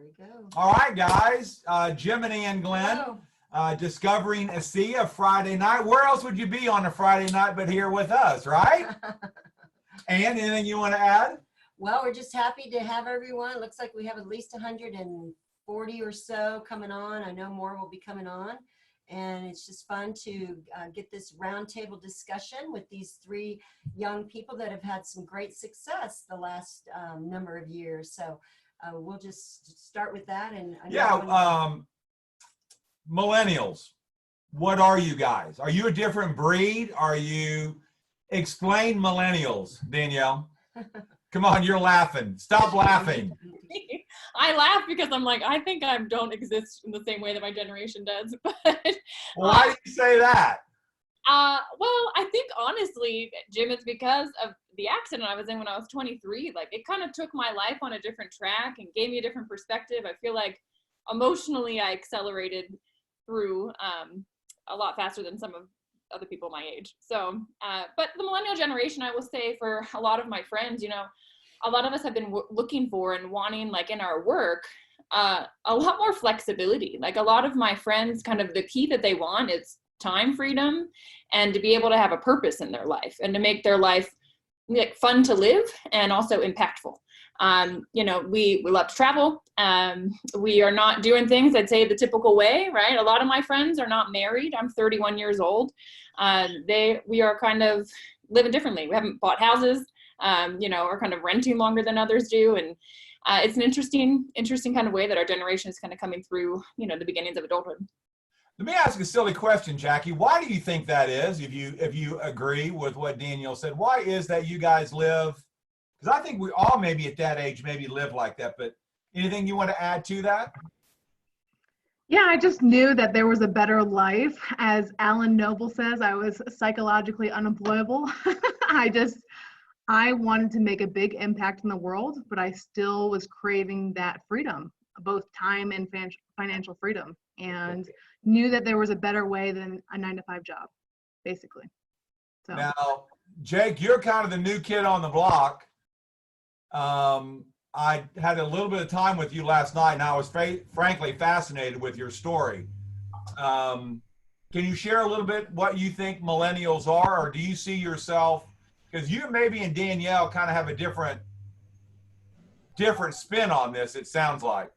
we go. All right, guys. Jiminy and Glenn, discovering ASEA Friday night. Where else would you be on a Friday night but here with us, right? And anything you want to add? Well, we're just happy to have everyone. Looks like we have at least 140 or so coming on. I know more will be coming on. And it's just fun to get this roundtable discussion with these three young people that have had some great success the last number of years. So we'll just start with that. And millennials, what are you guys? Are you a different breed? Explain millennials, Danielle. Come on, you're laughing. Stop laughing. I laugh because I'm like, I think I don't exist in the same way that my generation does. But why do you say that? Well, I think honestly, Jim, it's because of the accident I was in when I was 23. Like, it kind of took my life on a different track and gave me a different perspective. I feel like emotionally I accelerated through a lot faster than some of other people my age. So, but the millennial generation, I will say, for a lot of my friends, you know, a lot of us have been looking for and wanting, like in our work, a lot more flexibility. Like, a lot of my friends, kind of the key that they want is time freedom and to be able to have a purpose in their life and to make their life like fun to live and also impactful. You know, we love to travel. We are not doing things, I'd say, the typical way, right? A lot of my friends are not married. I'm 31 years old. We are kind of living differently. We haven't bought houses. You know, we're kind of renting longer than others do. And it's an interesting kind of way that our generation is kind of coming through, you know, the beginnings of adulthood. Let me ask a silly question, Jackie. Why do you think that is, if you agree with what Danielle said? Why is that you guys live? Because I think we all maybe at that age maybe live like that, but anything you want to add to that? Yeah, I just knew that there was a better life. As Alan Noble says, I was psychologically unemployable. I wanted to make a big impact in the world, but I still was craving that freedom, both time and financial freedom, and knew that there was a better way than a 9-to-5 job, basically. So now, Jake, you're kind of the new kid on the block. I had a little bit of time with you last night, and I was frankly fascinated with your story. Can you share a little bit what you think millennials are, or do you see yourself, because you maybe and Danielle kind of have a different spin on this, it sounds like.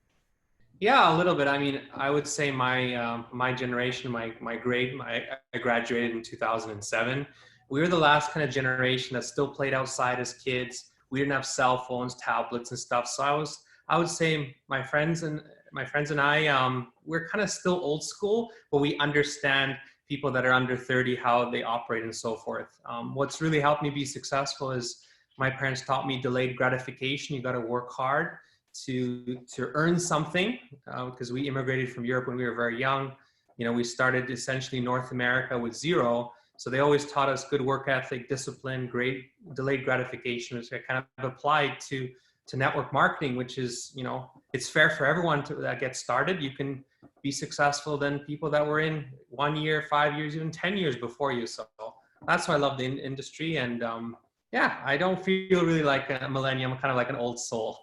Yeah, a little bit. I mean, I would say my generation, my grade, I graduated in 2007. We were the last kind of generation that still played outside as kids. We didn't have cell phones, tablets, and stuff. So I would say my friends and I, we're kind of still old school, but we understand people that are under 30, how they operate and so forth. What's really helped me be successful is my parents taught me delayed gratification. You got to work hard to earn something, because we immigrated from Europe when we were very young. You know, we started essentially North America with zero. So they always taught us good work ethic, discipline, great delayed gratification, which I kind of applied to network marketing, which is, you know, it's fair for everyone that gets started. You can be successful than people that were in 1 year, 5 years, even 10 years before you. So that's why I love the industry. And yeah, I don't feel really like a millennium. I'm kind of like an old soul.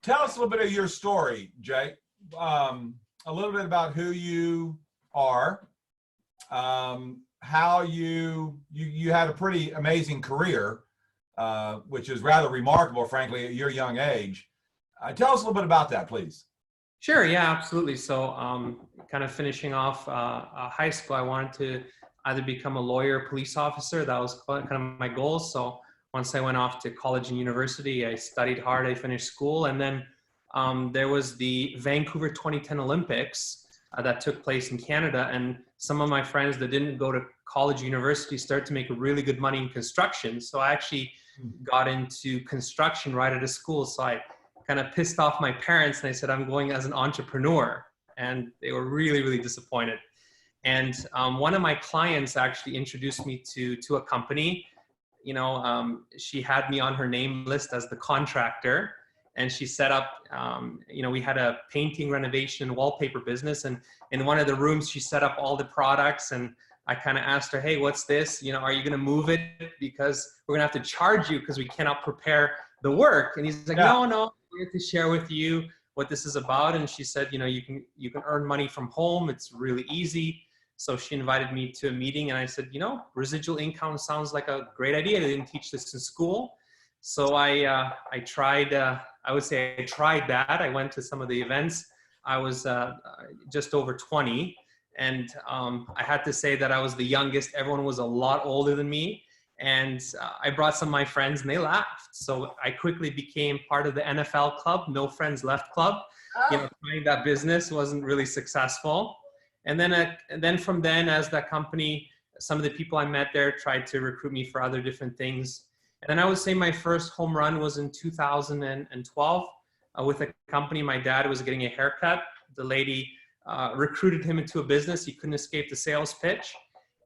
Tell us a little bit of your story, Jake. A little bit about who you are, how you had a pretty amazing career, which is rather remarkable, frankly, at your young age. Tell us a little bit about that, please. Sure, yeah, absolutely. So kind of finishing off high school, I wanted to either become a lawyer or police officer. That was kind of my goal. So once I went off to college and university, I studied hard, I finished school, and then there was the Vancouver 2010 Olympics that took place in Canada, and some of my friends that didn't go to college, university started to make really good money in construction. So I actually got into construction right out of school. So I kind of pissed off my parents and I said, I'm going as an entrepreneur. And they were really, really disappointed. And one of my clients actually introduced me to a company. You know, she had me on her name list as the contractor, and she set up, you know, we had a painting, renovation, and wallpaper business. And in one of the rooms, she set up all the products, and I kind of asked her, hey, what's this? You know, are you going to move it? Because we're going to have to charge you because we cannot prepare the work. And he's like, no, we have to share with you. what this is about. And she said, you know, you can earn money from home. It's really easy. So she invited me to a meeting, and I said, you know, residual income sounds like a great idea. They didn't teach this in school. So I tried, I would say I tried that. I went to some of the events. I was just over 20. And I had to say that I was the youngest. Everyone was a lot older than me. And I brought some of my friends, and they laughed. So I quickly became part of the NFL club, No Friends Left club. Oh. You know, trying that business wasn't really successful. And then from then, as that company, some of the people I met there tried to recruit me for other different things. And then I would say my first home run was in 2012 with a company. My dad was getting a haircut. The lady recruited him into a business. He couldn't escape the sales pitch.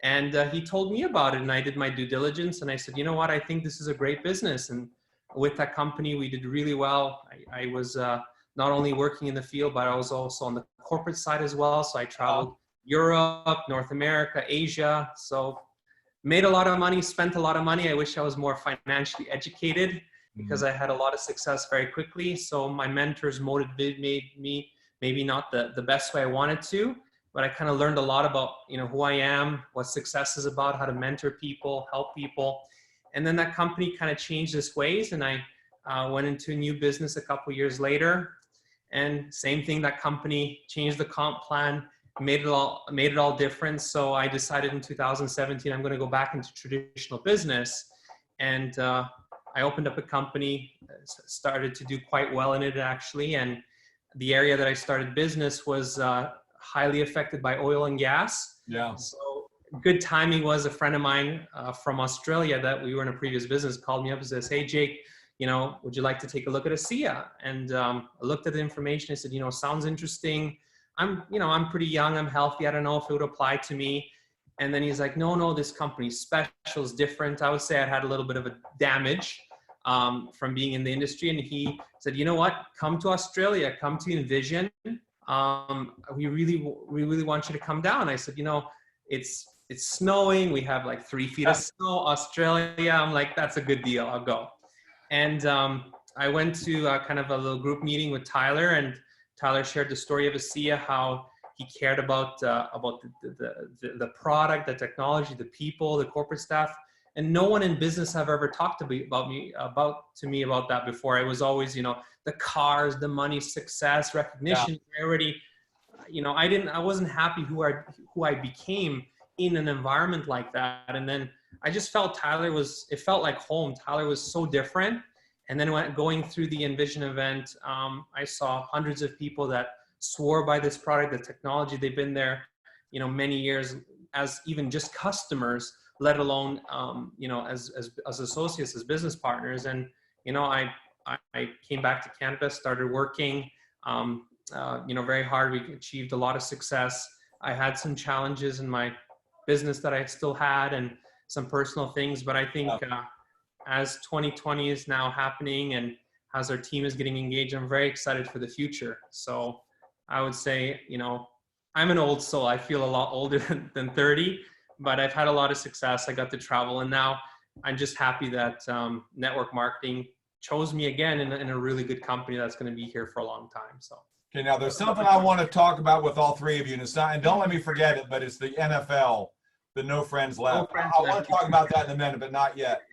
And he told me about it, and I did my due diligence. And I said, you know what, I think this is a great business. And with that company, we did really well. I was not only working in the field, but I was also on the corporate side as well. So I traveled Europe, North America, Asia. So made a lot of money, spent a lot of money. I wish I was more financially educated because I had a lot of success very quickly. So my mentors motivated me, maybe not the best way I wanted to, but I kind of learned a lot about, you know, who I am, what success is about, how to mentor people, help people. And then that company kind of changed its ways, and I went into a new business a couple years later. And same thing, that company changed the comp plan, made it all different. So I decided in 2017, I'm going to go back into traditional business. And I opened up a company, started to do quite well in it actually. And the area that I started business was highly affected by oil and gas. Yeah. So good timing was a friend of mine from Australia that we were in a previous business called me up and says, hey, Jake, you know, would you like to take a look at ASEA? And I looked at the information. I said, you know, sounds interesting. I'm pretty young. I'm healthy. I don't know if it would apply to me. And then he's like, no, this company's special, is different. I would say I had a little bit of a damage from being in the industry. And he said, you know what, come to Australia, come to Envision. We really want you to come down. I said, you know, it's snowing. We have like 3 feet of snow, Australia. I'm like, that's a good deal. I'll go. And I went to kind of a little group meeting with Tyler, and Tyler shared the story of ASEA, how he cared about the product, the technology, the people, the corporate staff. And no one in business have ever talked to me about that before. I was always, you know, the cars, the money, success, recognition. I already, you know, I wasn't happy who I became in an environment like that. And then I just felt it felt like home. Tyler was so different. And then going through the Envision event, I saw hundreds of people that swore by this product, the technology. They've been there, you know, many years as even just customers, let alone, you know, as associates, as business partners. And, you know, I came back to Canada, started working, you know, very hard. We achieved a lot of success. I had some challenges in my business that I still had, and some personal things, but I think as 2020 is now happening and as our team is getting engaged, I'm very excited for the future. So I would say, you know, I'm an old soul. I feel a lot older than 30, but I've had a lot of success. I got to travel, and now I'm just happy that network marketing chose me again in a really good company that's going to be here for a long time. So. Okay, now there's something I want to talk about with all three of you, and it's not, and don't let me forget it, but it's the NFL, the No Friends Left. I want to talk about that in a minute, but not yet.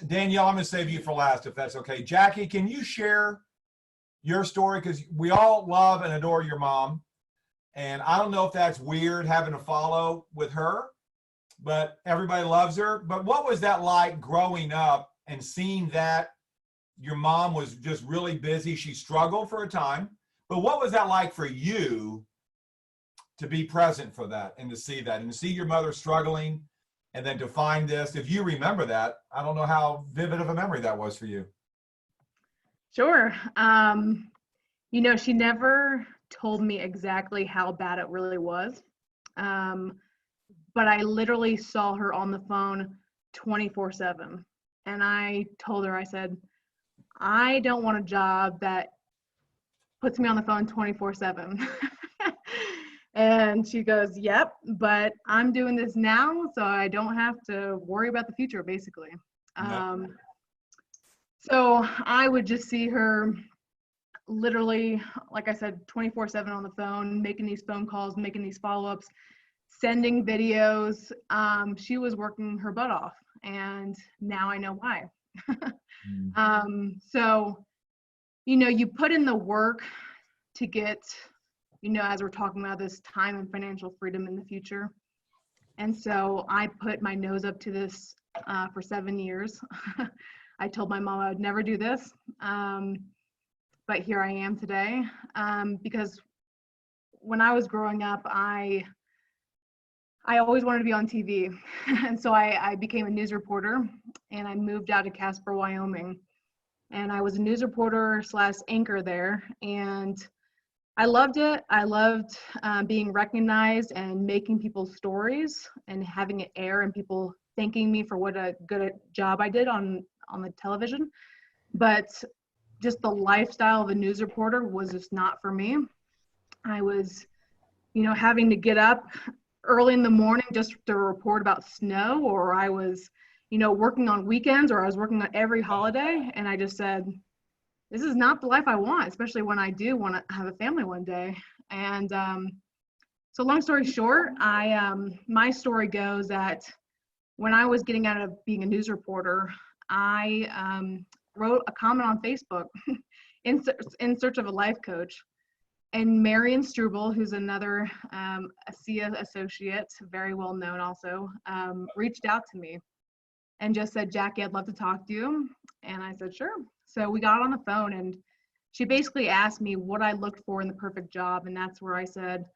Danielle, I'm going to save you for last, if that's okay. Jackie, can you share your story? Because we all love and adore your mom, and I don't know if that's weird having to follow with her, but everybody loves her. But what was that like growing up and seeing that your mom was just really busy? She struggled for a time, but what was that like for you to be present for that and to see that and to see your mother struggling and then to find this? If you remember that, I don't know how vivid of a memory that was for you. Sure. You know, she never told me exactly how bad it really was. But I literally saw her on the phone 24/7. And I told her, I said, I don't want a job that puts me on the phone 24/7. And she goes, yep, but I'm doing this now, so I don't have to worry about the future, basically. So I would just see her literally, like I said, 24/7 on the phone, making these phone calls, making these follow-ups, sending videos. She was working her butt off, and now I know why. So, you put in the work to get, as we're talking about this, time and financial freedom in the future. And so I put my nose up to this for 7 years. I told my mom I would never do this, but here I am today, because when I was growing up, I always wanted to be on TV. And so I became a news reporter, and I moved out to Casper, Wyoming. And I was a news reporter / anchor there. And I loved it. I loved being recognized and making people's stories and having it air and people thanking me for what a good job I did on the television. But just the lifestyle of a news reporter was just not for me. I was, having to get up early in the morning just to report about snow, or I was, working on weekends, or I was working on every holiday. And I just said, this is not the life I want, especially when I do want to have a family one day. And so long story short, my story goes that when I was getting out of being a news reporter, I wrote a comment on Facebook in search of a life coach. And Marion Struble, who's another ASEA associate, very well known also, reached out to me and just said, Jackie, I'd love to talk to you. And I said, sure. So we got on the phone, and she basically asked me what I looked for in the perfect job. And that's where I said,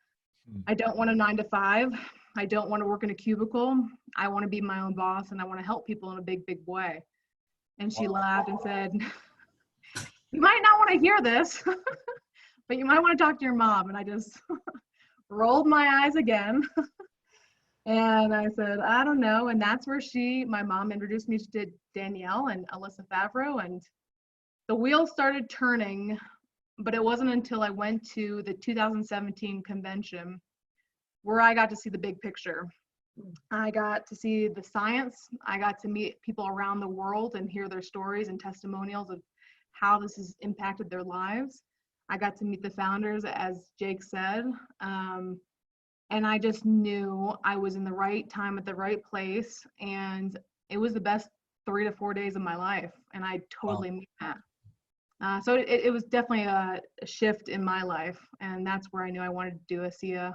I don't want a 9-to-5. I don't want to work in a cubicle. I want to be my own boss, and I want to help people in a big, big way. And she laughed and said, you might not want to hear this, but you might want to talk to your mom. And I just rolled my eyes again. And I said, I don't know. And that's where my mom introduced me to Danielle and Alyssa Favreau, and the wheels started turning. But it wasn't until I went to the 2017 convention where I got to see the big picture. I got to see the science. I got to meet people around the world and hear their stories and testimonials of how this has impacted their lives. I got to meet the founders, as Jake said. And I just knew I was in the right time at the right place. And it was the best 3 to 4 days of my life. And I totally mean that. So it was definitely a shift in my life. And that's where I knew I wanted to do ASEA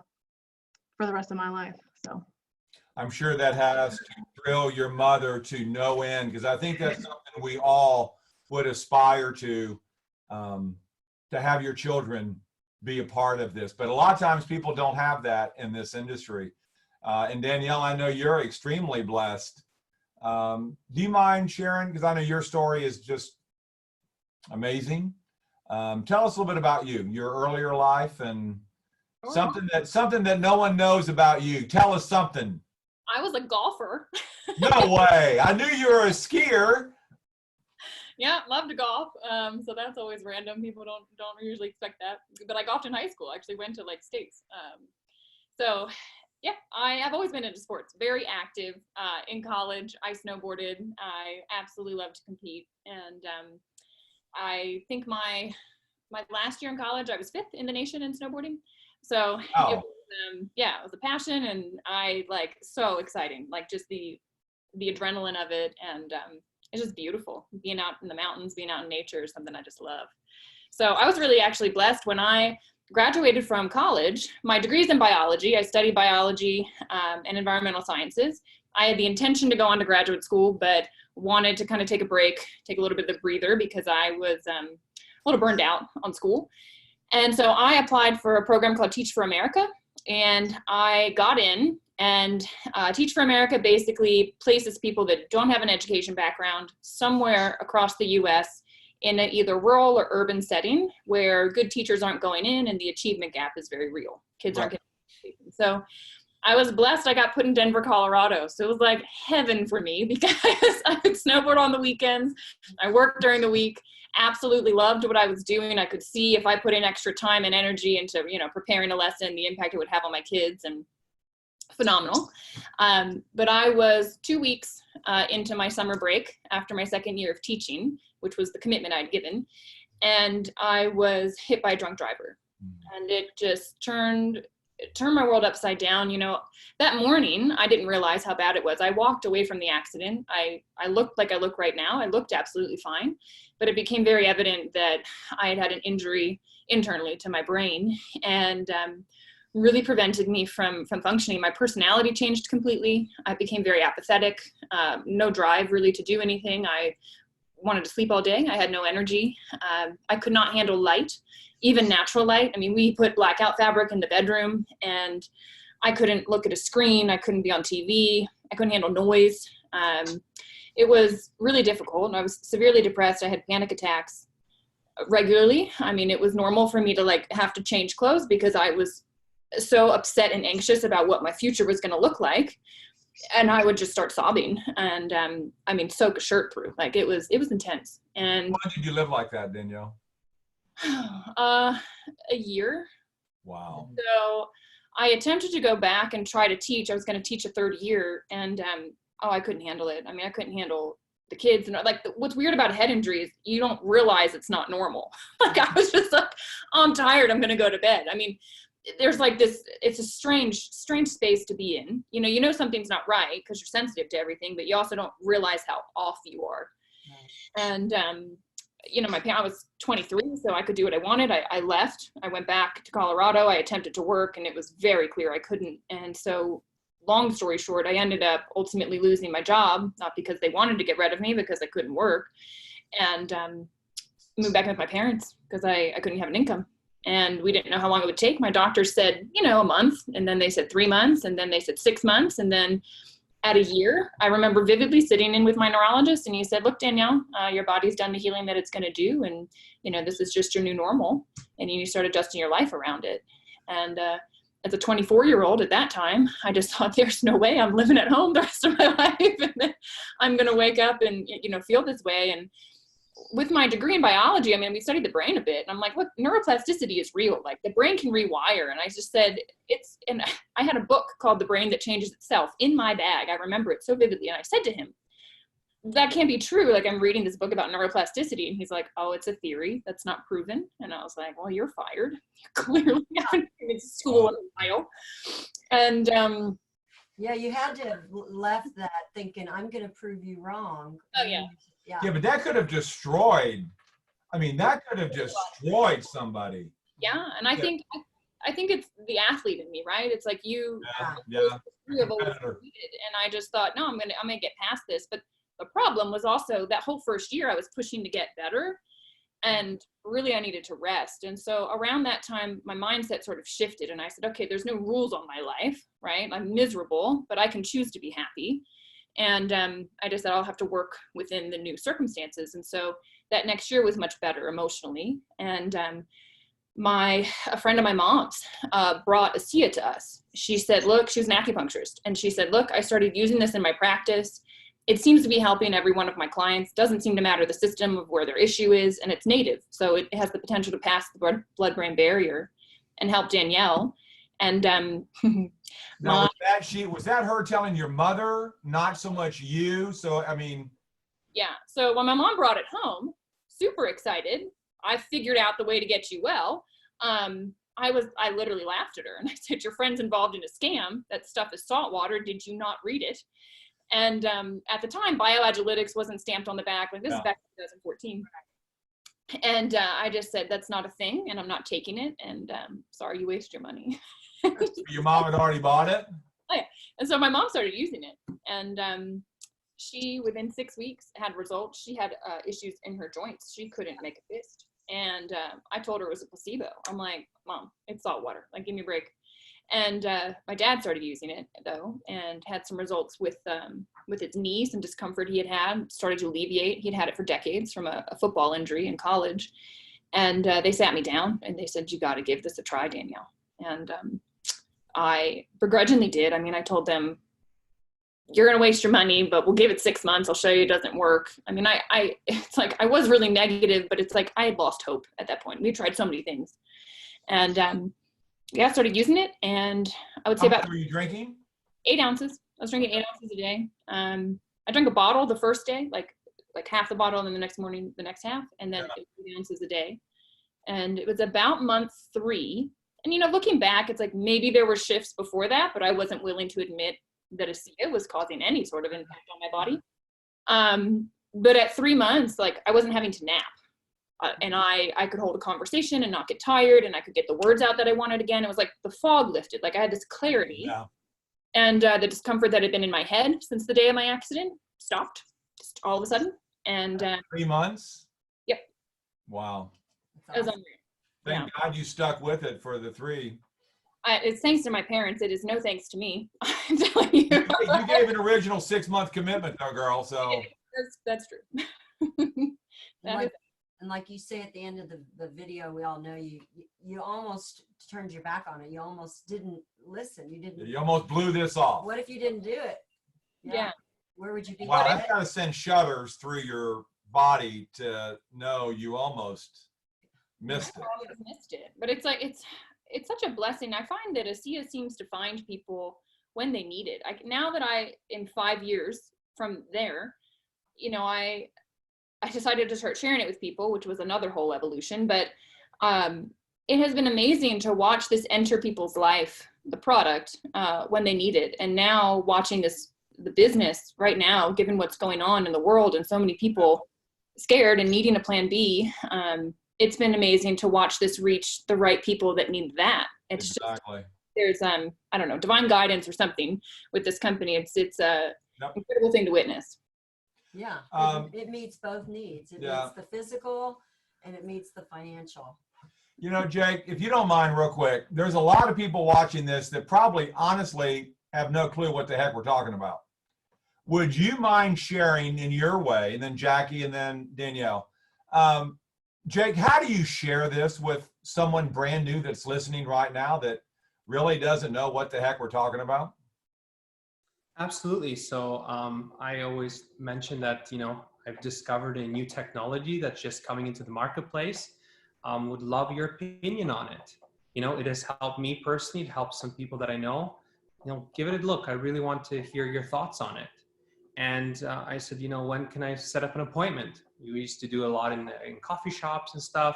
for the rest of my life. So I'm sure that has to thrill your mother to no end, because I think that's something we all would aspire to have your children be a part of this. But a lot of times people don't have that in this industry. And Danielle, I know you're extremely blessed. Do you mind sharing? Because I know your story is just amazing. Tell us a little bit about you, your earlier life, and something that no one knows about you. Tell us something. I was a golfer. No way. I knew you were a skier. Yeah, love to golf. So that's always random. People don't usually expect that. But I golfed in high school. I actually went to like states. So yeah, I have always been into sports. Very active. In college, I snowboarded. I absolutely loved to compete. And I think my last year in college, I was 5th in the nation in snowboarding. So it was a passion, and I like so exciting. Like just the adrenaline of it, and it's just beautiful. Being out in the mountains, being out in nature is something I just love. So I was really actually blessed when I graduated from college. My degree's in biology. I studied biology and environmental sciences. I had the intention to go on to graduate school, but wanted to kind of take a break, take a little bit of a breather, because I was a little burned out on school. And so I applied for a program called Teach for America, and I got in. And Teach for America basically places people that don't have an education background somewhere across the U.S. in an either rural or urban setting where good teachers aren't going in, and the achievement gap is very real. Kids aren't getting education. So I was blessed. I got put in Denver, Colorado. So it was like heaven for me, because I could snowboard on the weekends. I worked during the week. Absolutely loved what I was doing. I could see if I put in extra time and energy into, preparing a lesson, the impact it would have on my kids, and phenomenal. But I was 2 weeks into my summer break after my second year of teaching, which was the commitment I'd given. and I was hit by a drunk driver, and it just turned my world upside down. That morning, I didn't realize how bad it was. I walked away from the accident. I looked like I look right now. I looked absolutely fine, but it became very evident that I had an injury internally to my brain, and really prevented me from functioning. My personality changed completely. I became very apathetic, no drive really to do anything. I wanted to sleep all day. I had no energy. I could not handle light, even natural light. I mean, we put blackout fabric in the bedroom, and I couldn't look at a screen. I couldn't be on TV. I couldn't handle noise. It was really difficult, and I was severely depressed. I had panic attacks regularly. I mean, it was normal for me to have to change clothes because I was so upset and anxious about what my future was going to look like. And I would just start sobbing, and soak a shirt through. It was intense. And why did you live like that, Danielle? A year. Wow. So I attempted to go back and try to teach. I was going to teach a third year, and I couldn't handle it. I mean, I couldn't handle the kids. And what's weird about a head injury is you don't realize it's not normal. I was just I'm tired. I'm going to go to bed. I mean, there's this, it's a strange space to be in. You know something's not right because you're sensitive to everything, but you also don't realize how off you are. And I was 23, so I could do what I wanted. I left. I went back to Colorado. I attempted to work, and it was very clear I couldn't. And so, long story short, I ended up ultimately losing my job, not because they wanted to get rid of me, because I couldn't work, and moved back in with my parents because I couldn't have an income. And we didn't know how long it would take. My doctor said, a month, and then they said 3 months, and then they said 6 months, and then at a year, I remember vividly sitting in with my neurologist, and he said, look, Danielle, your body's done the healing that it's going to do, and this is just your new normal, and you need to start adjusting your life around it. And as a 24-year-old at that time, I just thought, there's no way I'm living at home the rest of my life, and then I'm going to wake up and feel this way. And with my degree in biology, we studied the brain a bit, and I'm like, look, neuroplasticity is real. The brain can rewire. And I just said, and I had a book called The Brain That Changes Itself in my bag. I remember it so vividly. And I said to him, that can't be true. I'm reading this book about neuroplasticity. And he's like, oh, it's a theory that's not proven. And I was like, well, you're fired. You clearly haven't been to school in a while. And yeah, you had to have left that thinking, I'm going to prove you wrong. Oh, yeah. Yeah, but that could have destroyed. That could have destroyed somebody. Yeah, and I think it's the athlete in me, right? It's you. Yeah. And I just thought, no, I'm gonna get past this. But the problem was also that whole first year I was pushing to get better, and really I needed to rest. And so around that time, my mindset sort of shifted, and I said, okay, there's no rules on my life, right? I'm miserable, but I can choose to be happy. And I just said, I'll have to work within the new circumstances. And so that next year was much better emotionally. And a friend of my mom's brought ASEA to us. She said, look, she was an acupuncturist. And she said, look, I started using this in my practice. It seems to be helping every one of my clients. Doesn't seem to matter the system of where their issue is. And it's native. So it has the potential to pass the blood-brain barrier and help Danielle. And now, was that her telling your mother, not so much you? So yeah. So when my mom brought it home, super excited, I figured out the way to get you well. I literally laughed at her, and I said, your friend's involved in a scam. That stuff is salt water. Did you not read it? And at the time, bioagilitics wasn't stamped on the back. This is back in 2014. And I just said, that's not a thing, and I'm not taking it. And sorry, you waste your money. Your mom had already bought it? Oh, yeah. And so my mom started using it. And she, within 6 weeks, had results. She had issues in her joints. She couldn't make a fist. And I told her it was a placebo. I'm like, Mom, it's salt water. Give me a break. And my dad started using it, though, and had some results with his knee, some discomfort he had started to alleviate. He'd had it for decades from a football injury in college. And they sat me down, and they said, you got to give this a try, Danielle. And I begrudgingly did. I told them, you're going to waste your money, but we'll give it 6 months. I'll show you it doesn't work. It's I was really negative, but it's I had lost hope at that point. We tried so many things. And I started using it. And I would say How about much were you drinking? 8 ounces. I was drinking 8 ounces a day. I drank a bottle the first day, like half the bottle, and then the next morning, the next half, and then 8 ounces a day. And it was about month 3. And, you know, looking back, it's like maybe there were shifts before that, but I wasn't willing to admit that ASEA was causing any sort of impact on my body. But at 3 months, like I wasn't having to nap. And I could hold a conversation and not get tired, and I could get the words out that I wanted again. It was like the fog lifted, like I had this clarity. Yeah. And the discomfort that had been in my head since the day of my accident stopped just all of a sudden. And 3 months? Yep. Wow. It was unreal. Thank God you stuck with it for the 3. It's thanks to my parents. It is no thanks to me. I'm telling you. You gave an original 6-month commitment though, girl, so. That's true. And like you say at the end of the video, we all know you almost turned your back on it. You almost didn't listen. You almost blew this off. What if you didn't do it? Yeah. Where would you be? Wow, that's got to send shudders through your body to know you almost missed it. I missed it. But it's like, it's such a blessing. I find that ASEA seems to find people when they need it. Now that I am 5 years from there, you know, I decided to start sharing it with people, which was another whole evolution. But it has been amazing to watch this enter people's life, the product, when they need it. And now watching the business right now, given what's going on in the world and so many people scared and needing a plan B, it's been amazing to watch this reach the right people that need that. It's exactly. Just, there's, I don't know, divine guidance or something with this company. It's a incredible thing to witness. Yeah, it meets both needs. It meets the physical and it meets the financial. You know, Jake, if you don't mind real quick, there's a lot of people watching this that probably honestly have no clue what the heck we're talking about. Would you mind sharing in your way, and then Jackie and then Danielle, Jake, how do you share this with someone brand new that's listening right now that really doesn't know what the heck we're talking about? Absolutely. So I always mention that, you know, I've discovered a new technology that's just coming into the marketplace. Would love your opinion on it. You know, it has helped me personally. It helps some people that I know. You know, give it a look. I really want to hear your thoughts on it. And I said, you know, when can I set up an appointment? We used to do a lot in coffee shops and stuff.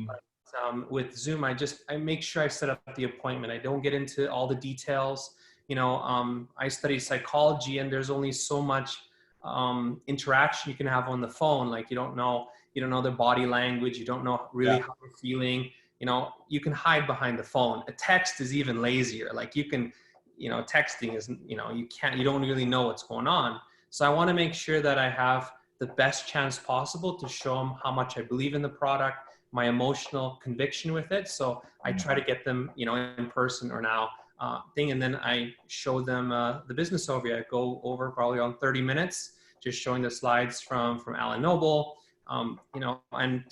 But, with Zoom, I make sure I set up the appointment. I don't get into all the details. You know, I study psychology, and there's only so much interaction you can have on the phone. Like you don't know their body language. You don't know really how they're feeling. You know, you can hide behind the phone. A text is even lazier. Like you can, you know, texting is, you know, you don't really know what's going on. So I want to make sure that I have the best chance possible to show them how much I believe in the product, my emotional conviction with it. So I try to get them, you know, in person or now thing. And then I show them the business overview. I go over probably on 30 minutes, just showing the slides from Alan Noble, you know, and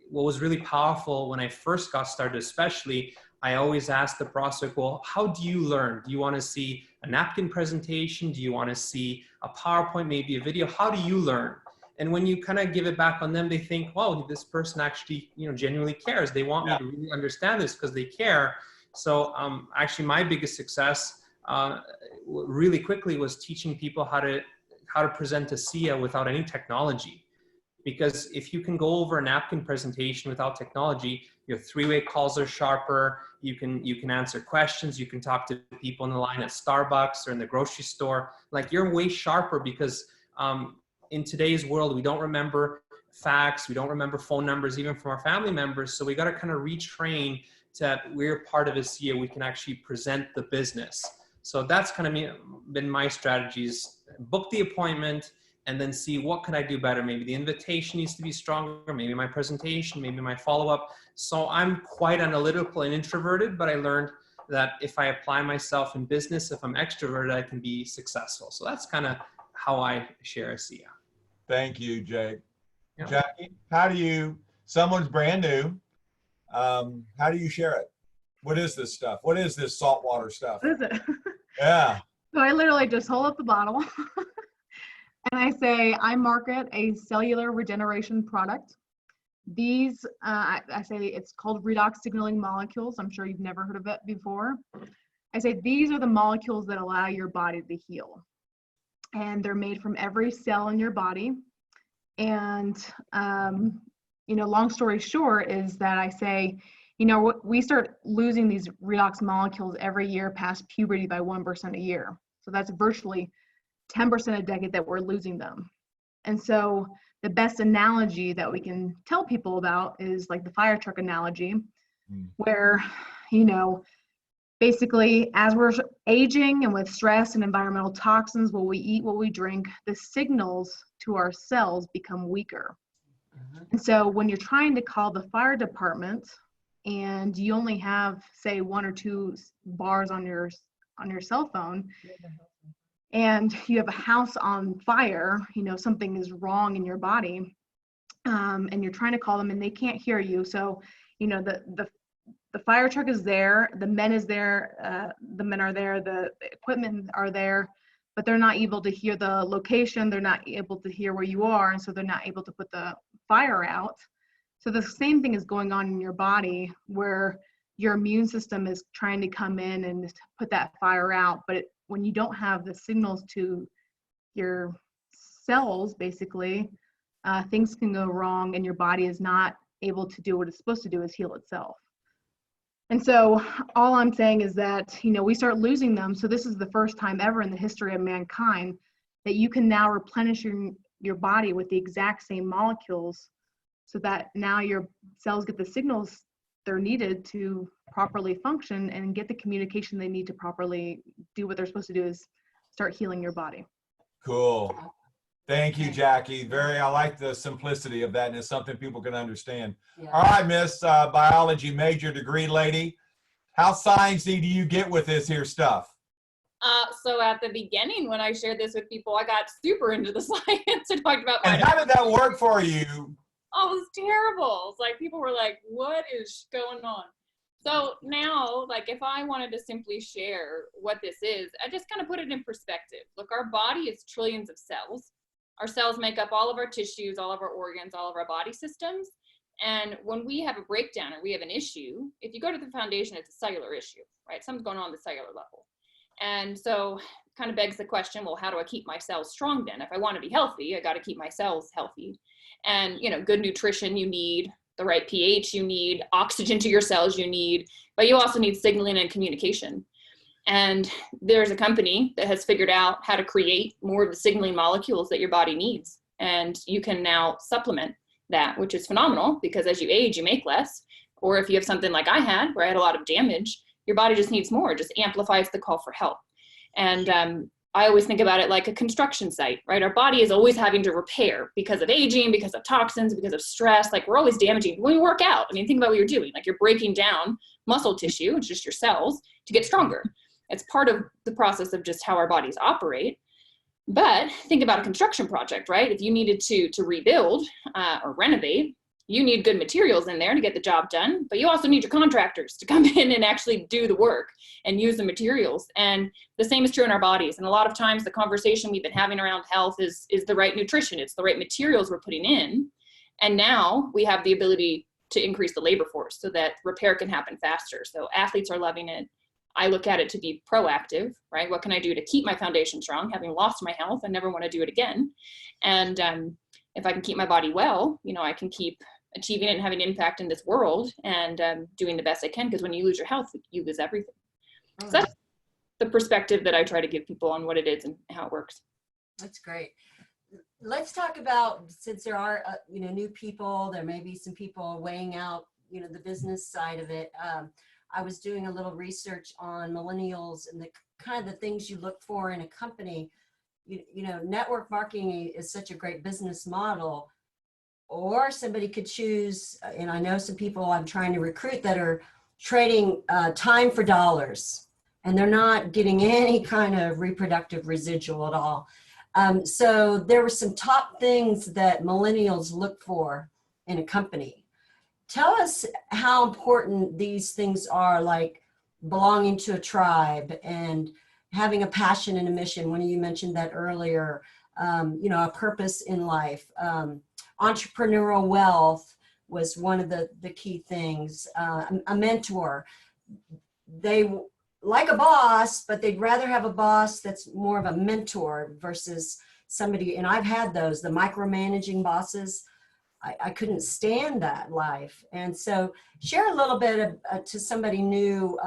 what was really powerful when I first got started, especially, I always ask the prospect, well, how do you learn? Do you want to see a napkin presentation? Do you want to see a PowerPoint, maybe a video? How do you learn? And when you kind of give it back on them, they think, wow, this person actually, you know, genuinely cares. They want me to really understand this because they care. So actually my biggest success really quickly was teaching people how to present ASEA without any technology. Because if you can go over a napkin presentation without technology, your three-way calls are sharper. You can answer questions. You can talk to people in the line at Starbucks or in the grocery store. Like you're way sharper because in today's world, we don't remember facts. We don't remember phone numbers, even from our family members. So we got to kind of retrain that we're part of ASEA. We can actually present the business. So that's kind of been my strategies. Book the appointment and then see what can I do better. Maybe the invitation needs to be stronger, maybe my presentation, maybe my follow-up. So I'm quite analytical and introverted, but I learned that if I apply myself in business, if I'm extroverted, I can be successful. So that's kind of how I share ASEA. Thank you, Jake. Yeah. Jackie, someone's brand new, how do you share it? What is this stuff? What is this saltwater stuff? What is it? Yeah. So I literally just hold up the bottle and I say, I market a cellular regeneration product. These, I say it's called redox signaling molecules. I'm sure you've never heard of it before. I say these are the molecules that allow your body to heal. And they're made from every cell in your body. And, long story short is that I say, we start losing these redox molecules every year past puberty by 1% a year. So that's virtually 10% a decade that we're losing them. And so the best analogy that we can tell people about is like the fire truck analogy, where, basically as we're aging and with stress and environmental toxins, what we eat, what we drink, the signals to our cells become weaker. And so when you're trying to call the fire department and you only have, say, 1 or 2 bars on your cell phone, and you have a house on fire, something is wrong in your body, and you're trying to call them and they can't hear you. So, the fire truck is there, the men is there, the men are there, the equipment are there, but they're not able to hear the location, they're not able to hear where you are, and so they're not able to put the fire out. So the same thing is going on in your body, where your immune system is trying to come in and put that fire out, but when you don't have the signals to your cells, basically, things can go wrong and your body is not able to do what it's supposed to do, is heal itself. And so all I'm saying is that, we start losing them. So this is the first time ever in the history of mankind that you can now replenish your body with the exact same molecules, so that now your cells get the signals they're needed to properly function and get the communication they need to properly do what they're supposed to do, is start healing your body. Cool. Thank you, Jackie. I like the simplicity of that, and it's something people can understand. Yeah. All right, Miss Biology major degree lady, how sciencey do you get with this here stuff? So at the beginning, when I shared this with people, I got super into the science and talked about. And how did that work for you? Oh, it was terrible. It's like people were like, "What is going on?" So now, like, if I wanted to simply share what this is, I just kind of put it in perspective. Look, our body is trillions of cells. Our cells make up all of our tissues, all of our organs, all of our body systems. And when we have a breakdown or we have an issue, if you go to the foundation, it's a cellular issue, right? Something's going on at the cellular level. And so kind of begs the question, well, how do I keep my cells strong then? If I want to be healthy, I got to keep my cells healthy. And, good nutrition you need, the right pH you need, oxygen to your cells you need, but you also need signaling and communication. And there's a company that has figured out how to create more of the signaling molecules that your body needs. And you can now supplement that, which is phenomenal, because as you age, you make less. Or if you have something like I had, where I had a lot of damage, your body just needs more, it just amplifies the call for help. And I always think about it like a construction site, right? Our body is always having to repair because of aging, because of toxins, because of stress. Like, we're always damaging. When you work out, think about what you're doing. Like, you're breaking down muscle tissue, it's just your cells, to get stronger. It's part of the process of just how our bodies operate. But think about a construction project, right? If you needed to rebuild or renovate, you need good materials in there to get the job done, but you also need your contractors to come in and actually do the work and use the materials. And the same is true in our bodies. And a lot of times the conversation we've been having around health is the right nutrition. It's the right materials we're putting in. And now we have the ability to increase the labor force so that repair can happen faster. So athletes are loving it. I look at it to be proactive, right? What can I do to keep my foundation strong? Having lost my health, I never want to do it again. And if I can keep my body well, I can keep achieving it and having an impact in this world and doing the best I can, because when you lose your health, you lose everything. So that's the perspective that I try to give people on what it is and how it works. That's great. Let's talk about, since there are, new people, there may be some people weighing out, the business side of it. I was doing a little research on millennials and the kind of the things you look for in a company. Network marketing is such a great business model, or somebody could choose, and I know some people I'm trying to recruit that are trading time for dollars, and they're not getting any kind of reproductive residual at all. So there were some top things that millennials look for in a company. Tell us how important these things are, like belonging to a tribe and having a passion and a mission. One of you mentioned that earlier, a purpose in life. Entrepreneurial wealth was one of the key things. A mentor. They like a boss, but they'd rather have a boss that's more of a mentor versus somebody, and I've had those, the micromanaging bosses. I couldn't stand that life. And so share a little bit of, to somebody new,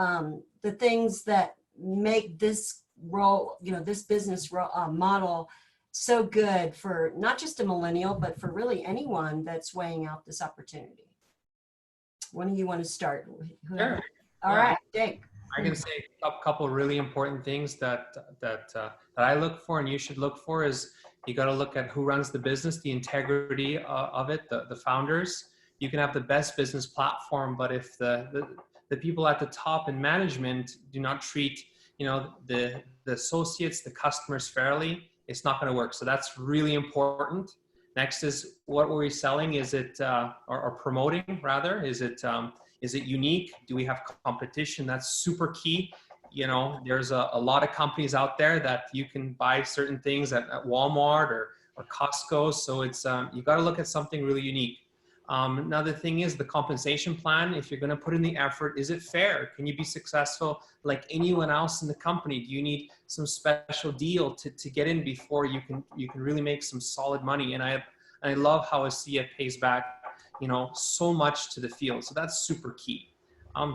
the things that make this role, this business model so good for not just a millennial, but for really anyone that's weighing out this opportunity. When do you want to start? Sure. All right, Jake. I can say a couple really important things that I look for and you should look for is you got to look at who runs the business, the integrity of it, the founders. You can have the best business platform, but if the people at the top in management do not treat the associates, the customers fairly, it's not going to work. So that's really important. Next is what were we selling? Is it or promoting rather? Is it unique? Do we have competition? That's super key. There's a lot of companies out there that you can buy certain things at Walmart or Costco. So it's you got to look at something really unique. Another thing is the compensation plan. If you're going to put in the effort, is it fair? Can you be successful like anyone else in the company? Do you need some special deal to get in before you can really make some solid money? And I love how ASEA pays back, so much to the field. So that's super key.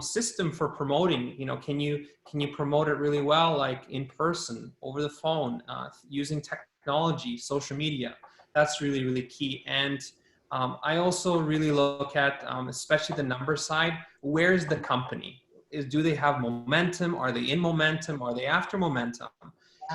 System for promoting, can you promote it really well, like in person, over the phone, using technology, social media? That's really, really key. And I also really look at, especially the number side, where's the company? Do they have momentum? Are they in momentum? Are they after momentum?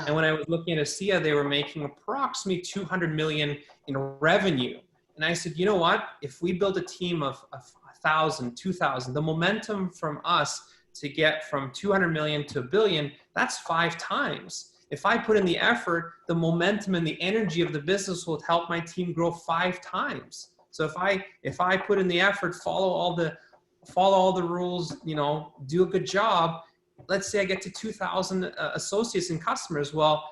And when I was looking at ASEA, they were making approximately 200 million in revenue. And I said, you know what? If we build a team of 1,000, 2,000, the momentum from us to get from 200 million to $1 billion, that's 5 times. If I put in the effort, the momentum and the energy of the business will help my team grow 5 times. So if I put in the effort, follow all the rules, do a good job. Let's say I get to 2,000 associates and customers. Well,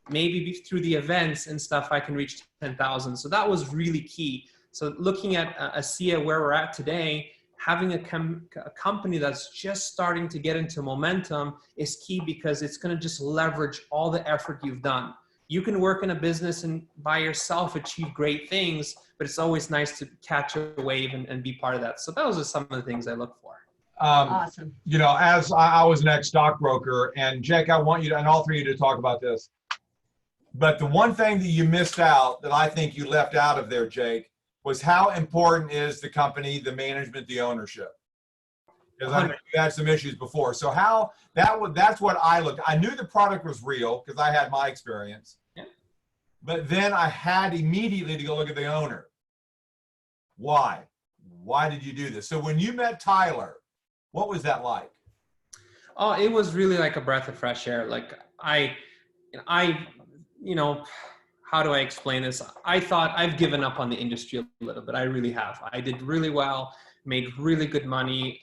maybe through the events and stuff, I can reach 10,000. So that was really key. So looking at ASEA, where we're at today, having a company that's just starting to get into momentum is key because it's going to just leverage all the effort you've done. You can work in a business and by yourself achieve great things, but it's always nice to catch a wave and be part of that. So those are some of the things I look for. Awesome. As I was an ex-stockbroker, and Jake, I want you to, and all three of you to talk about this. But the one thing that you missed out that I think you left out of there, Jake, was how important is the company, the management, the ownership? Because I know you had some issues before. So that's what I looked. I knew the product was real because I had my experience. Yeah. But then I had immediately to go look at the owner. Why? Why did you do this? So when you met Tyler, what was that like? Oh, it was really like a breath of fresh air. Like how do I explain this? I thought I've given up on the industry a little bit. I really have. I did really well, made really good money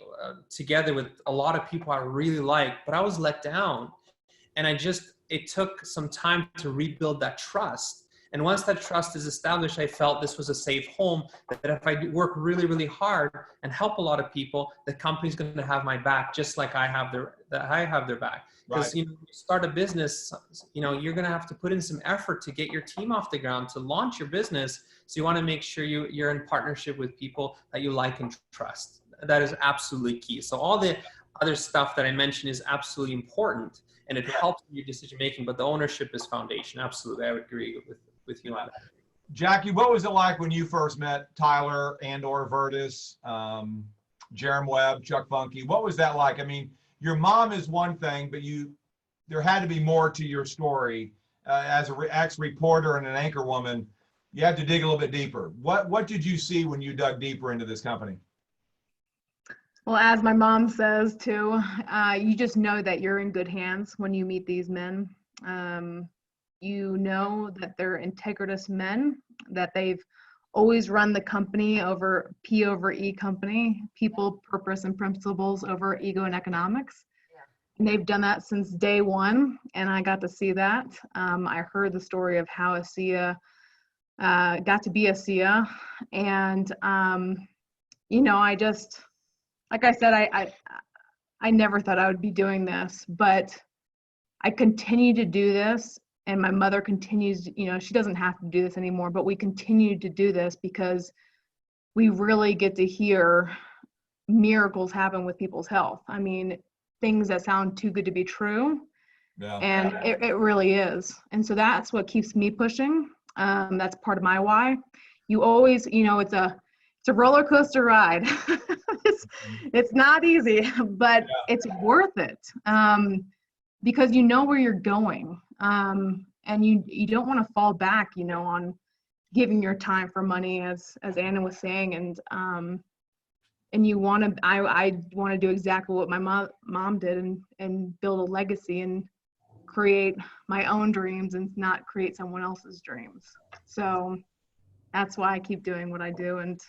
together with a lot of people I really liked, but I was let down. And it took some time to rebuild that trust. And once that trust is established, I felt this was a safe home, that if I work really, really hard and help a lot of people, the company's going to have my back, just like I have their back. Because Right. you start a business, you're going to have to put in some effort to get your team off the ground, to launch your business. So you want to make sure you're in partnership with people that you like and trust. That is absolutely key. So all the other stuff that I mentioned is absolutely important, and it helps in your decision making. But the ownership is foundation. Absolutely, I would agree with you on that. Jackie, what was it like when you first met Tyler and/or Vertus, Jerem Webb, Chuck Funky? What was that like? I mean, your mom is one thing, but there had to be more to your story. As an ex-reporter and an anchor woman, you have to dig a little bit deeper. What did you see when you dug deeper into this company? Well, as my mom says too, you just know that you're in good hands when you meet these men. You know that they're integritous men, that they've always run the company over P over E company, people, purpose, and principles over ego and economics. Yeah. And they've done that since day one, and I got to see that. I heard the story of how ASEA got to be ASEA, and I just, like I said, I never thought I would be doing this, but I continue to do this And my mother continues, you know, she doesn't have to do this anymore, but we continue to do this because we really get to hear miracles happen with people's health. I mean, things that sound too good to be true. Yeah. And it really is. And so that's what keeps me pushing. That's part of my why. You always, you know, it's a roller coaster ride. it's not easy, but it's worth it. Because you know where you're going. And you don't want to fall back, you know, on giving your time for money, as Anna was saying. And you want to, I want to do exactly what my mom did and build a legacy and create my own dreams and not create someone else's dreams. So that's why I keep doing what I do, and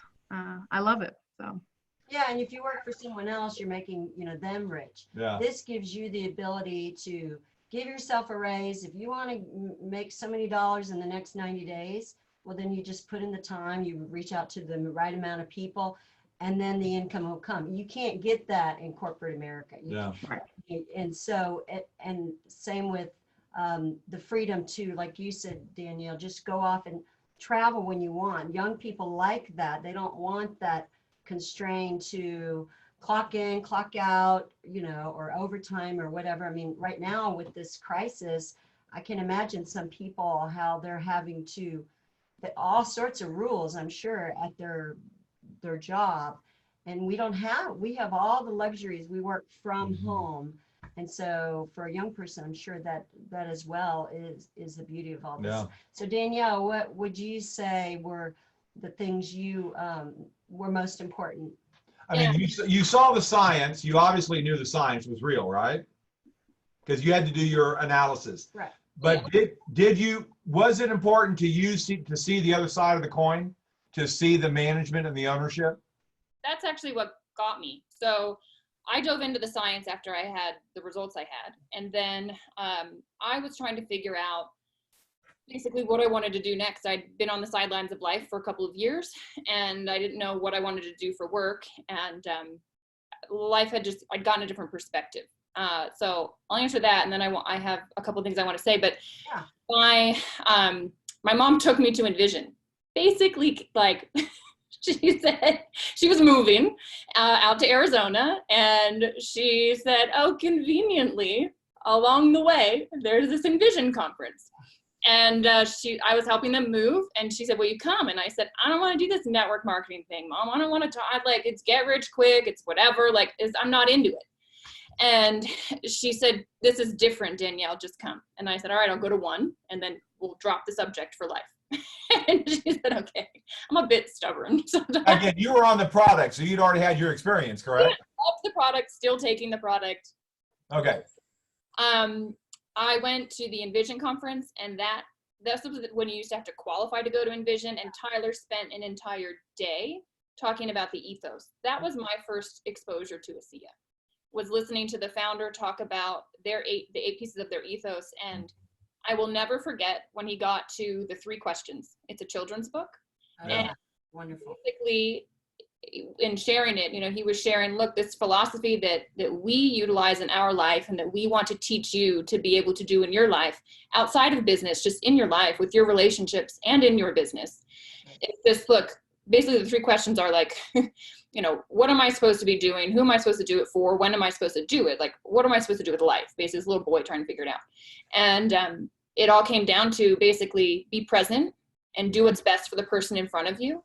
I love it. So yeah, and if you work for someone else, you're making, you know, them rich. Yeah. This gives you the ability to give yourself a raise. If you want to make so many dollars in the next 90 days, well, then you just put in the time, you reach out to the right amount of people, and then the income will come. You can't get that in corporate America. And so, and same with the freedom to, like you said, Danielle, just go off and travel when you want. Young people like that. They don't want that constrained to clock in, clock out, you know, or overtime or whatever. I mean, right now with this crisis, I can imagine some people, how they're having to, all sorts of rules, I'm sure, at their job. And we have all the luxuries. We work from home. And so for a young person, I'm sure that as well is the beauty of all this. Yeah. So Danielle, what would you say were the things you were most important? I mean, you saw the science. You obviously knew the science was real, right? Because you had to do your analysis. Right. But was it important to you to see the other side of the coin, to see the management and the ownership? That's actually what got me. So I dove into the science after I had the results I had. And then I was trying to figure out basically what I wanted to do next. I'd been on the sidelines of life for a couple of years, and I didn't know what I wanted to do for work. And life I'd gotten a different perspective. So I'll answer that. And then I have a couple of things I want to say, but my mom took me to Envision. Basically, like, she said she was moving out to Arizona, and she said, oh, conveniently along the way, there's this Envision conference. And I was helping them move, and she said, will you come? And I said, I don't want to do this network marketing thing, Mom. I don't want to talk, like, it's get rich quick, it's whatever, like, I'm not into it. And she said, this is different, Danielle, just come. And I said, all right, I'll go to one, and then we'll drop the subject for life. And she said, okay. I'm a bit stubborn sometimes. Again, you were on the product, so you'd already had your experience, correct? Yeah, up the product, still taking the product. Okay. I went to the Envision conference, and that's when you used to have to qualify to go to Envision, and Tyler spent an entire day talking about the ethos. That was my first exposure to ASEA, was listening to the founder talk about the eight pieces of their ethos. And I will never forget when he got to the 3 questions. It's a children's book. And wonderful. Basically, in sharing it, you know, he was sharing, look, this philosophy that we utilize in our life and that we want to teach you to be able to do in your life outside of business, just in your life with your relationships and in your business. It's this book. Basically, the 3 questions are like, you know, what am I supposed to be doing? Who am I supposed to do it for? When am I supposed to do it? Like, what am I supposed to do with life? Basically, this little boy trying to figure it out. And it all came down to basically be present and do what's best for the person in front of you.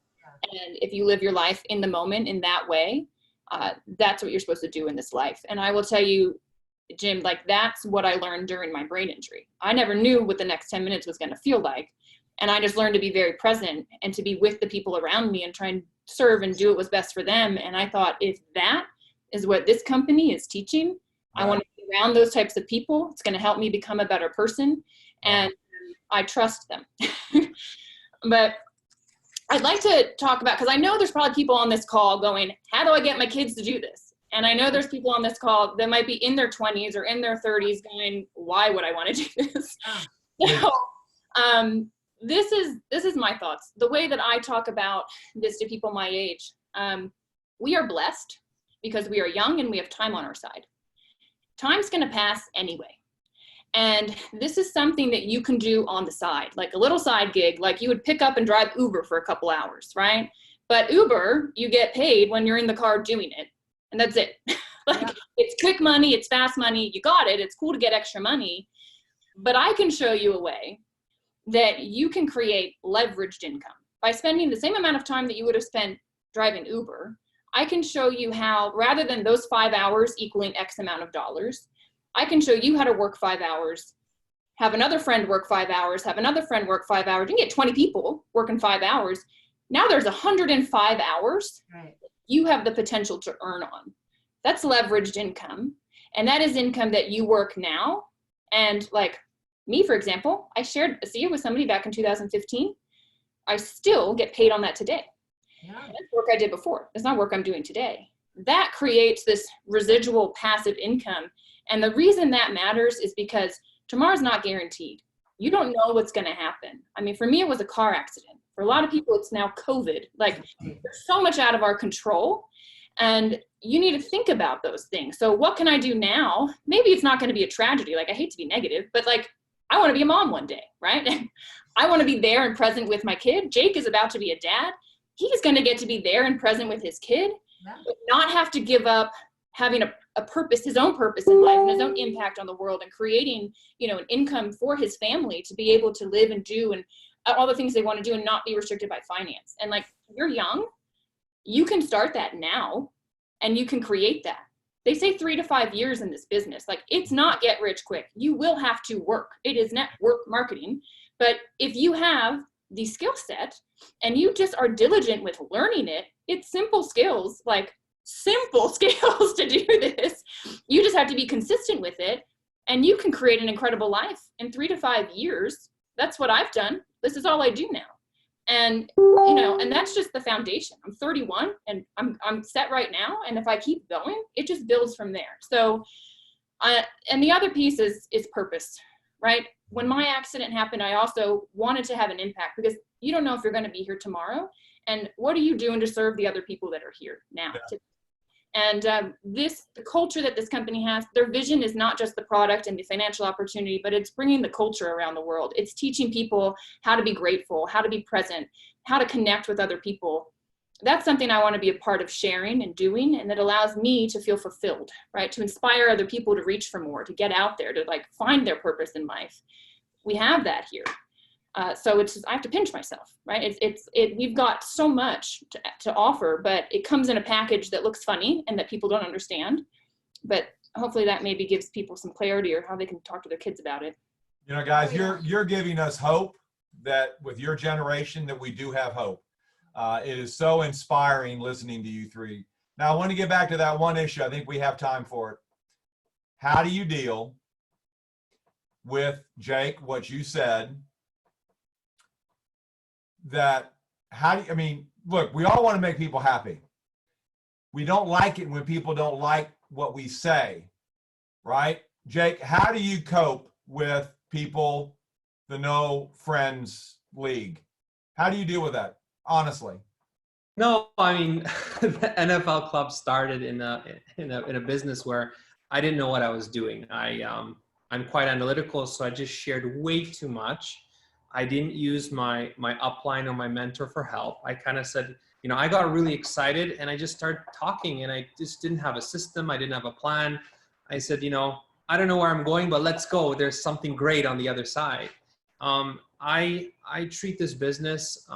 And if you live your life in the moment in that way, that's what you're supposed to do in this life. And I will tell you, Jim, like, that's what I learned during my brain injury. I never knew what the next 10 minutes was going to feel like. And I just learned to be very present and to be with the people around me and try and serve and do what was best for them. And I thought, if that is what this company is teaching, I want to be around those types of people. It's going to help me become a better person. And I trust them. But I'd like to talk about, because I know there's probably people on this call going, how do I get my kids to do this? And I know there's people on this call that might be in their 20s or in their 30s going, why would I want to do this? So this is my thoughts. The way that I talk about this to people my age, we are blessed because we are young and we have time on our side. Time's going to pass anyway. And this is something that you can do on the side, like a little side gig, like you would pick up and drive Uber for a couple hours, right? But Uber, you get paid when you're in the car doing it. And that's it. Like, Yeah. it's quick money, it's fast money, you got it, it's cool to get extra money. But I can show you a way that you can create leveraged income. By spending the same amount of time that you would have spent driving Uber, I can show you how, rather than those 5 hours equaling X amount of dollars, I can show you how to work 5 hours, have another friend work 5 hours, have another friend work 5 hours. You can get 20 people working 5 hours. Now there's 105 hours Right. you have the potential to earn on. That's leveraged income. And that is income that you work now. And like me, for example, I shared ASEA with somebody back in 2015. I still get paid on that today. Yeah. That's work I did before. It's not work I'm doing today. That creates this residual passive income. And the reason that matters is because tomorrow's not guaranteed. You don't know what's going to happen. I mean, for me, it was a car accident. For a lot of people, it's now COVID. Like, there's so much out of our control. And you need to think about those things. So what can I do now? Maybe it's not going to be a tragedy. Like, I hate to be negative, but like, I want to be a mom one day, right? I want to be there and present with my kid. Jake is about to be a dad. He's going to get to be there and present with his kid, Yeah. but not have to give up having a purpose, his own purpose in life and his own impact on the world, and creating, you know, an income for his family to be able to live and do and all the things they want to do and not be restricted by finance. And like, you're young, you can start that now and you can create that. They say 3 to 5 years in this business. Like, it's not get rich quick. You will have to work. It is network marketing. But if you have the skill set and you just are diligent with learning it, it's simple skills, like simple skills to do this. You just have to be consistent with it, and you can create an incredible life in 3 to 5 years. That's what I've done. This is all I do now. And, you know, and that's just the foundation. I'm 31 and I'm set right now. And if I keep going, it just builds from there. So, and the other piece is purpose, right? When my accident happened, I also wanted to have an impact, because you don't know if you're going to be here tomorrow. And what are you doing to serve the other people that are here now? Yeah. And the culture that this company has, their vision is not just the product and the financial opportunity, but it's bringing the culture around the world. It's teaching people how to be grateful, how to be present, how to connect with other people. That's something I want to be a part of sharing and doing, and that allows me to feel fulfilled, right? To inspire other people to reach for more, to get out there, to like find their purpose in life. We have that here. So it's just, I have to pinch myself, right? We've got so much to offer, but it comes in a package that looks funny and that people don't understand. But hopefully that maybe gives people some clarity or how they can talk to their kids about it. You know, guys, you're giving us hope that with your generation that we do have hope. It is so inspiring listening to you three. Now, I want to get back to that one issue. I think we have time for it. How do you deal with, Jake, what you said? I mean, look, we all want to make people happy. We don't like it when people don't like what we say, right? Jake, how do you cope with people, the no friends league? How do you deal with that, honestly? No, I mean, the NFL club started in a business where I didn't know what I was doing. I'm quite analytical, so I just shared way too much. I didn't use my upline or my mentor for help. I kind of said, you know, I got really excited and I just started talking, and I just didn't have a system. I didn't have a plan. I said, you know, I don't know where I'm going, but let's go. There's something great on the other side. I treat this business,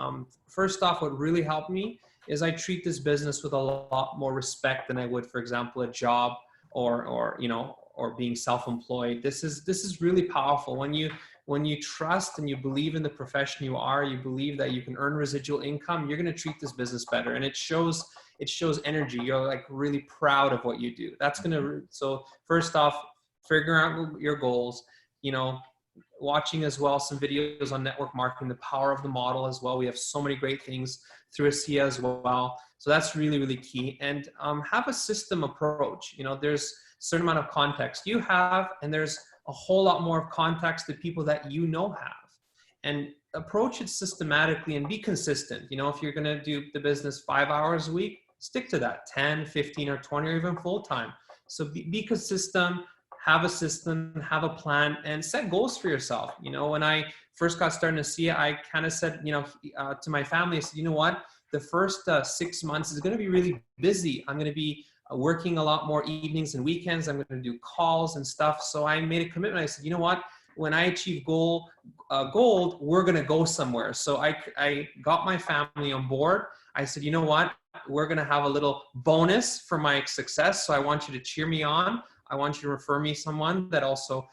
first off, what really helped me is I treat this business with a lot more respect than I would, for example, a job or being self-employed. This is really powerful. When you trust and you believe in the profession you are, you believe that you can earn residual income, you're going to treat this business better. And it shows energy. You're like really proud of what you do. So first off, figuring out your goals, you know, watching as well some videos on network marketing, the power of the model as well. We have so many great things through ASEA as well. So that's really, really key. And have a system approach. You know, there's a certain amount of context you have, and there's a whole lot more of context that people that you know have. And approach it systematically and be consistent. You know, if you're going to do the business 5 hours a week, stick to that, 10, 15, or 20, or even full time. So be consistent, have a system, have a plan, and set goals for yourself. You know, when I first got started in ASEA, I kind of said, you know, to my family, I said, you know what, the first 6 months is going to be really busy. I'm going to be working a lot more evenings and weekends. I'm going to do calls and stuff. So I made a commitment. I said, you know what, when I achieve gold, we're going to go somewhere. So I got my family on board. I said, you know what, we're going to have a little bonus for my success. So I want you to cheer me on. I want you to refer me someone that also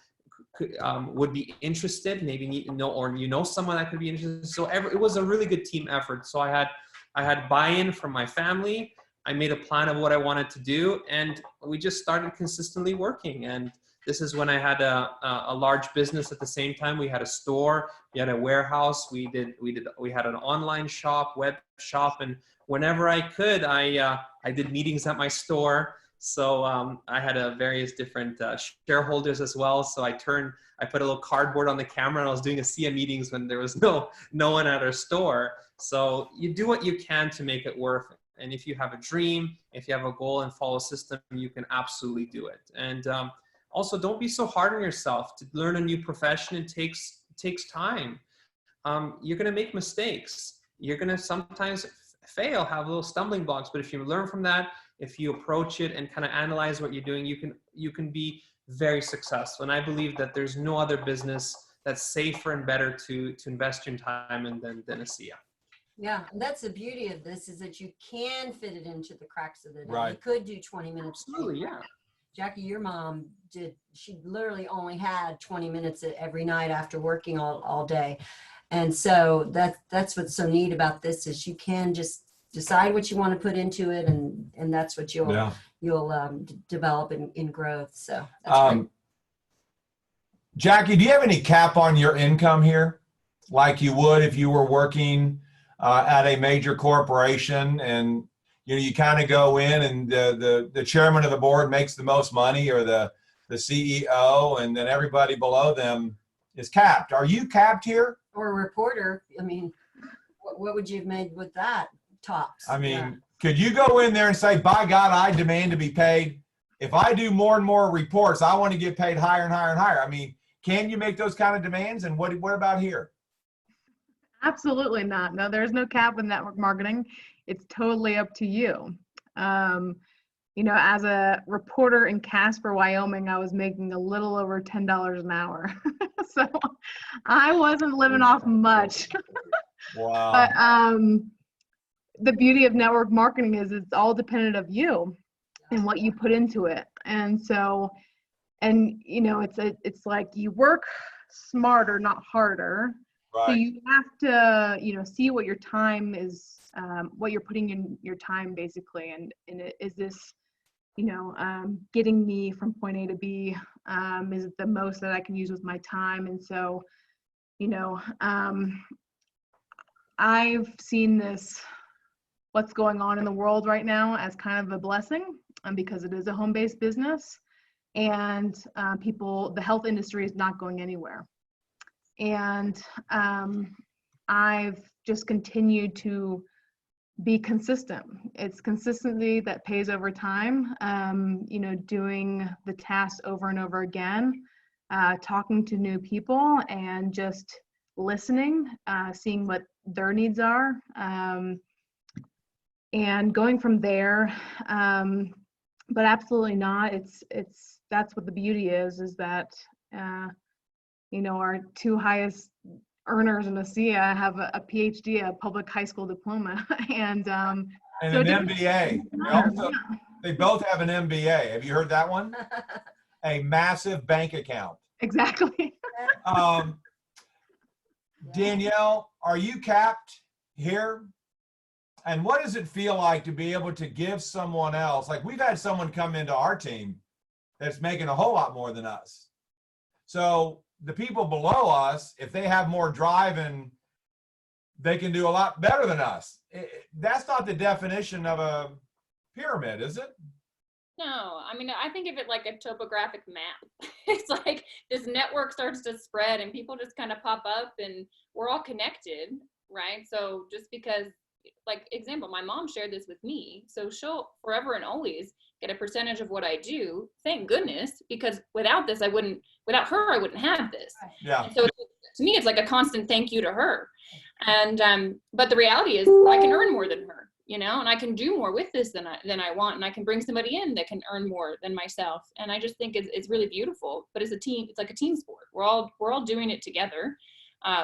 would be interested, maybe you know someone that could be interested. So it was a really good team effort. So I had buy-in from my family. I made a plan of what I wanted to do, and we just started consistently working. And this is when I had a large business at the same time. We had a store, we had a warehouse, we had an online shop, web shop, and whenever I could, I did meetings at my store. So I had various different shareholders as well. So I put a little cardboard on the camera, and I was doing ASEA meetings when there was no one at our store. So you do what you can to make it work. And if you have a dream, if you have a goal and follow a system, you can absolutely do it. And also, don't be so hard on yourself. To learn a new profession, it takes time. You're going to make mistakes. You're going to sometimes fail, have little stumbling blocks. But if you learn from that, if you approach it and kind of analyze what you're doing, you can be very successful. And I believe that there's no other business that's safer and better to invest your time in than ASEA. Yeah, and that's the beauty of this, is that you can fit it into the cracks of the day. Right. You could do 20 minutes. Absolutely, yeah. Jackie, your mom she literally only had 20 minutes every night after working all day. And so that's what's so neat about this, is you can just decide what you want to put into it, and that's what you'll develop in growth. So that's great. Jackie, do you have any cap on your income here, like you would if you were working at a major corporation, and you kind of go in and the chairman of the board makes the most money, or the CEO, and then everybody below them is capped? Are you capped here? Or a reporter, I mean, what would you have made with that? Tops. I mean, could you go in there and say, by God, I demand to be paid? If I do more and more reports, I want to get paid higher and higher and higher. I mean, can you make those kind of demands? And what about here? Absolutely not. No, there's no cap with network marketing. It's totally up to you. As a reporter in Casper, Wyoming, I was making a little over $10 an hour. So I wasn't living off much. Wow. But the beauty of network marketing is it's all dependent of you and what you put into it. And so, it's like you work smarter, not harder. Right. So you have to, see what your time is, what you're putting in your time, basically. And is this, getting me from point A to B? Is it the most that I can use with my time? And so, I've seen what's going on in the world right now, as kind of a blessing, because it is a home-based business, and the health industry is not going anywhere. And I've just continued to be consistent. It's consistency that pays over time, doing the tasks over and over again, talking to new people, and just listening, seeing what their needs are, and going from there. But absolutely not. That's what the beauty is that our two highest earners in ASEA have a PhD, a public high school diploma, and an MBA. They both have an MBA. Have you heard that one? A massive bank account. Exactly. Danielle, are you capped here? And what does it feel like to be able to give someone else, like we've had someone come into our team that's making a whole lot more than us. So the people below us, if they have more drive, and they can do a lot better than us. That's not the definition of a pyramid, is it? No, I mean, I think of it like a topographic map. It's like this network starts to spread and people just kind of pop up, and we're all connected, right? So just because like example, my mom shared this with me, so she'll forever and always get a percentage of what I do. Thank goodness, because without this, without her, I wouldn't have this. Yeah. And so to me, it's like a constant thank you to her. And but the reality is, I can earn more than her, you know, and I can do more with this than I want, and I can bring somebody in that can earn more than myself. And I just think it's really beautiful. But it's a team. It's like a team sport. We're all doing it together,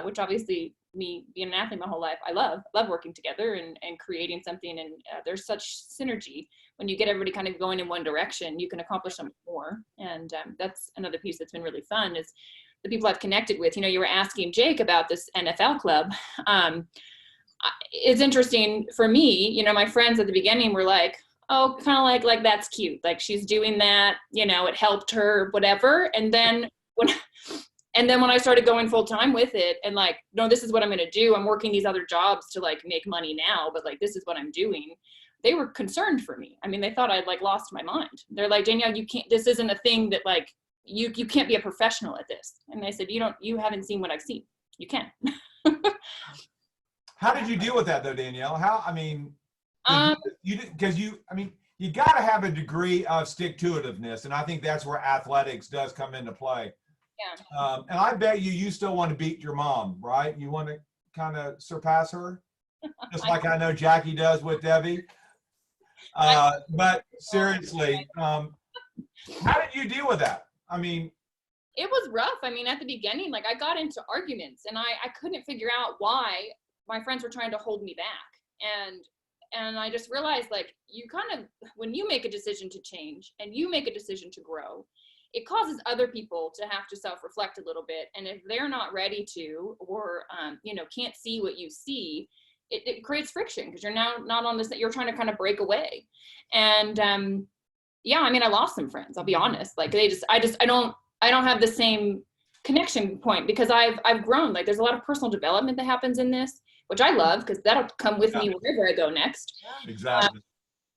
which obviously, me being an athlete my whole life, I love working together and creating something. And there's such synergy when you get everybody kind of going in one direction. You can accomplish so much more. And that's another piece that's been really fun, is the people I've connected with. You know, you were asking Jake about this NFL club. It's interesting for me, you know, my friends at the beginning were like, oh, kind of like that's cute, like she's doing that, you know, it helped her, whatever. And then when I started going full time with it, and like, no, this is what I'm going to do. I'm working these other jobs to like make money now, but like, this is what I'm doing. They were concerned for me. I mean, they thought I'd like lost my mind. They're like, Danielle, you can't, this isn't a thing that like, you can't be a professional at this. And I said, you haven't seen what I've seen. You can. How did you deal with that though, Danielle? I mean, you got to have a degree of stick-to-itiveness, and I think that's where athletics does come into play. Yeah. And I bet you still want to beat your mom, right? You want to kind of surpass her, just like I know Jackie does with Debbie. But seriously, how did you deal with that? I mean, it was rough. I mean, at the beginning, like I got into arguments, and I couldn't figure out why my friends were trying to hold me back. And I just realized, like, you kind of, when you make a decision to change and you make a decision to grow, it causes other people to have to self-reflect a little bit. And if they're not ready to, or, you know, can't see what you see, it creates friction, because you're now not on this, that you're trying to kind of break away. And yeah, I mean, I lost some friends, I'll be honest. Like I don't have the same connection point, because I've grown. Like there's a lot of personal development that happens in this, which I love, because that'll come with me wherever I go next. Exactly.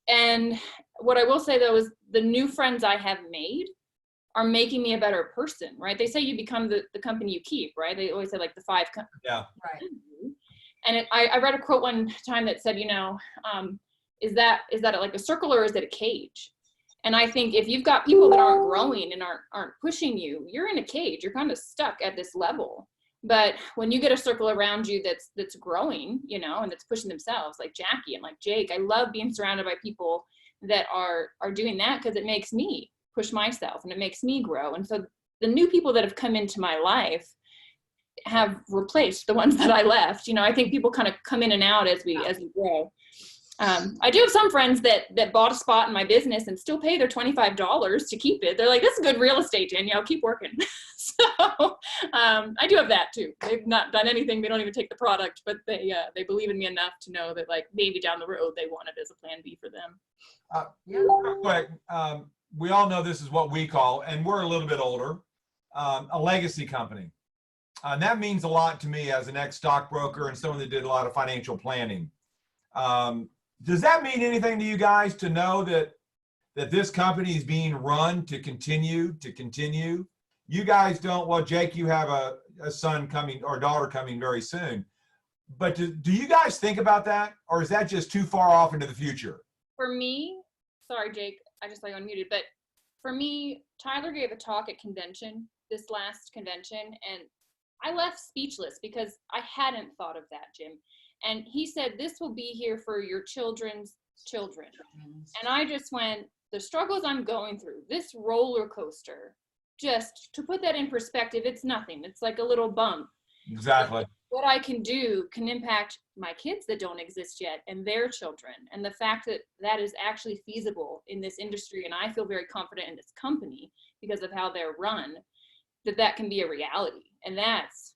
And what I will say though is the new friends I have made are making me a better person, right? They say you become the company you keep, right? They always say like the 5 Yeah. Right. And I read a quote one time that said, you know, is that like a circle, or is it a cage? And I think if you've got people that aren't growing and aren't pushing you, you're in a cage. You're kind of stuck at this level. But when you get a circle around you that's growing, you know, and that's pushing themselves, like Jackie and like Jake, I love being surrounded by people that are doing that, because it makes me push myself and it makes me grow. And so the new people that have come into my life have replaced the ones that I left. You know, I think people kind of come in and out as we grow. I do have some friends that bought a spot in my business and still pay their $25 to keep it. They're like, this is good real estate, Danielle, keep working. So I do have that too. They've not done anything. They don't even take the product, but they believe in me enough to know that like maybe down the road they want it as a plan B for them. Real quick, we all know this is what we call, and we're a little bit older, a legacy company. And that means a lot to me as an ex-stockbroker and someone that did a lot of financial planning. Does that mean anything to you guys to know that this company is being run to continue? You guys don't, well, Jake, you have a son coming or daughter coming very soon. But do you guys think about that? Or is that just too far off into the future? For me, sorry, Jake, I just saw you unmuted, but for me, Tyler gave a talk at convention, this last convention, and I left speechless because I hadn't thought of that, Jim. And he said, this will be here for your children's children. And I just went, the struggles I'm going through, this roller coaster, just to put that in perspective, it's nothing. It's like a little bump. Exactly. What I can do can impact my kids that don't exist yet and their children. And the fact that that is actually feasible in this industry, and I feel very confident in this company because of how they're run, that can be a reality. And that's,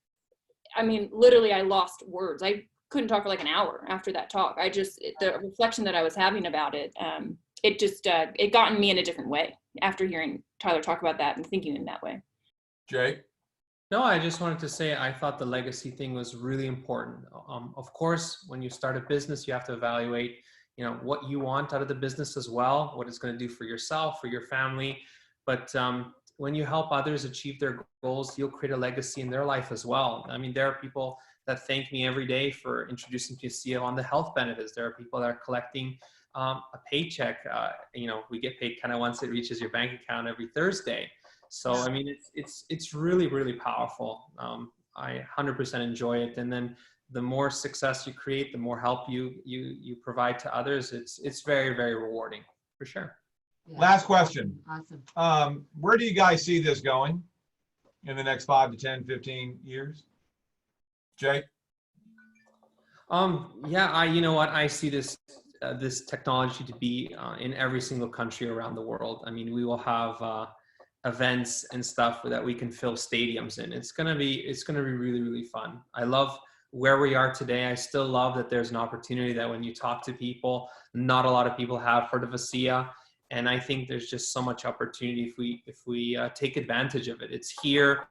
I mean, literally I lost words. I couldn't talk for like an hour after that talk. The reflection that I was having about it, it got me in a different way after hearing Tyler talk about that and thinking in that way. Jake? No, I just wanted to say I thought the legacy thing was really important. Of course, when you start a business, you have to evaluate, you know, what you want out of the business as well, what it's going to do for yourself, for your family. But when you help others achieve their goals, you'll create a legacy in their life as well. I mean, there are people that thank me every day for introducing to ASEA on the health benefits. There are people that are collecting a paycheck. We get paid kind of once it reaches your bank account every Thursday. So I mean, it's really, really powerful. I 100% enjoy it. And then the more success you create, the more help you provide to others. It's very, very rewarding for sure. Yeah. Last question. Awesome. Where do you guys see this going in the next 5 to 10, 15 years? Jake? You know what? I see this technology to be in every single country around the world. I mean, we will have events and stuff that we can fill stadiums in. It's gonna be really, really fun. I love where we are today. I still love that there's an opportunity that when you talk to people, not a lot of people have heard of ASEA. And I think there's just so much opportunity if we take advantage of it. It's here.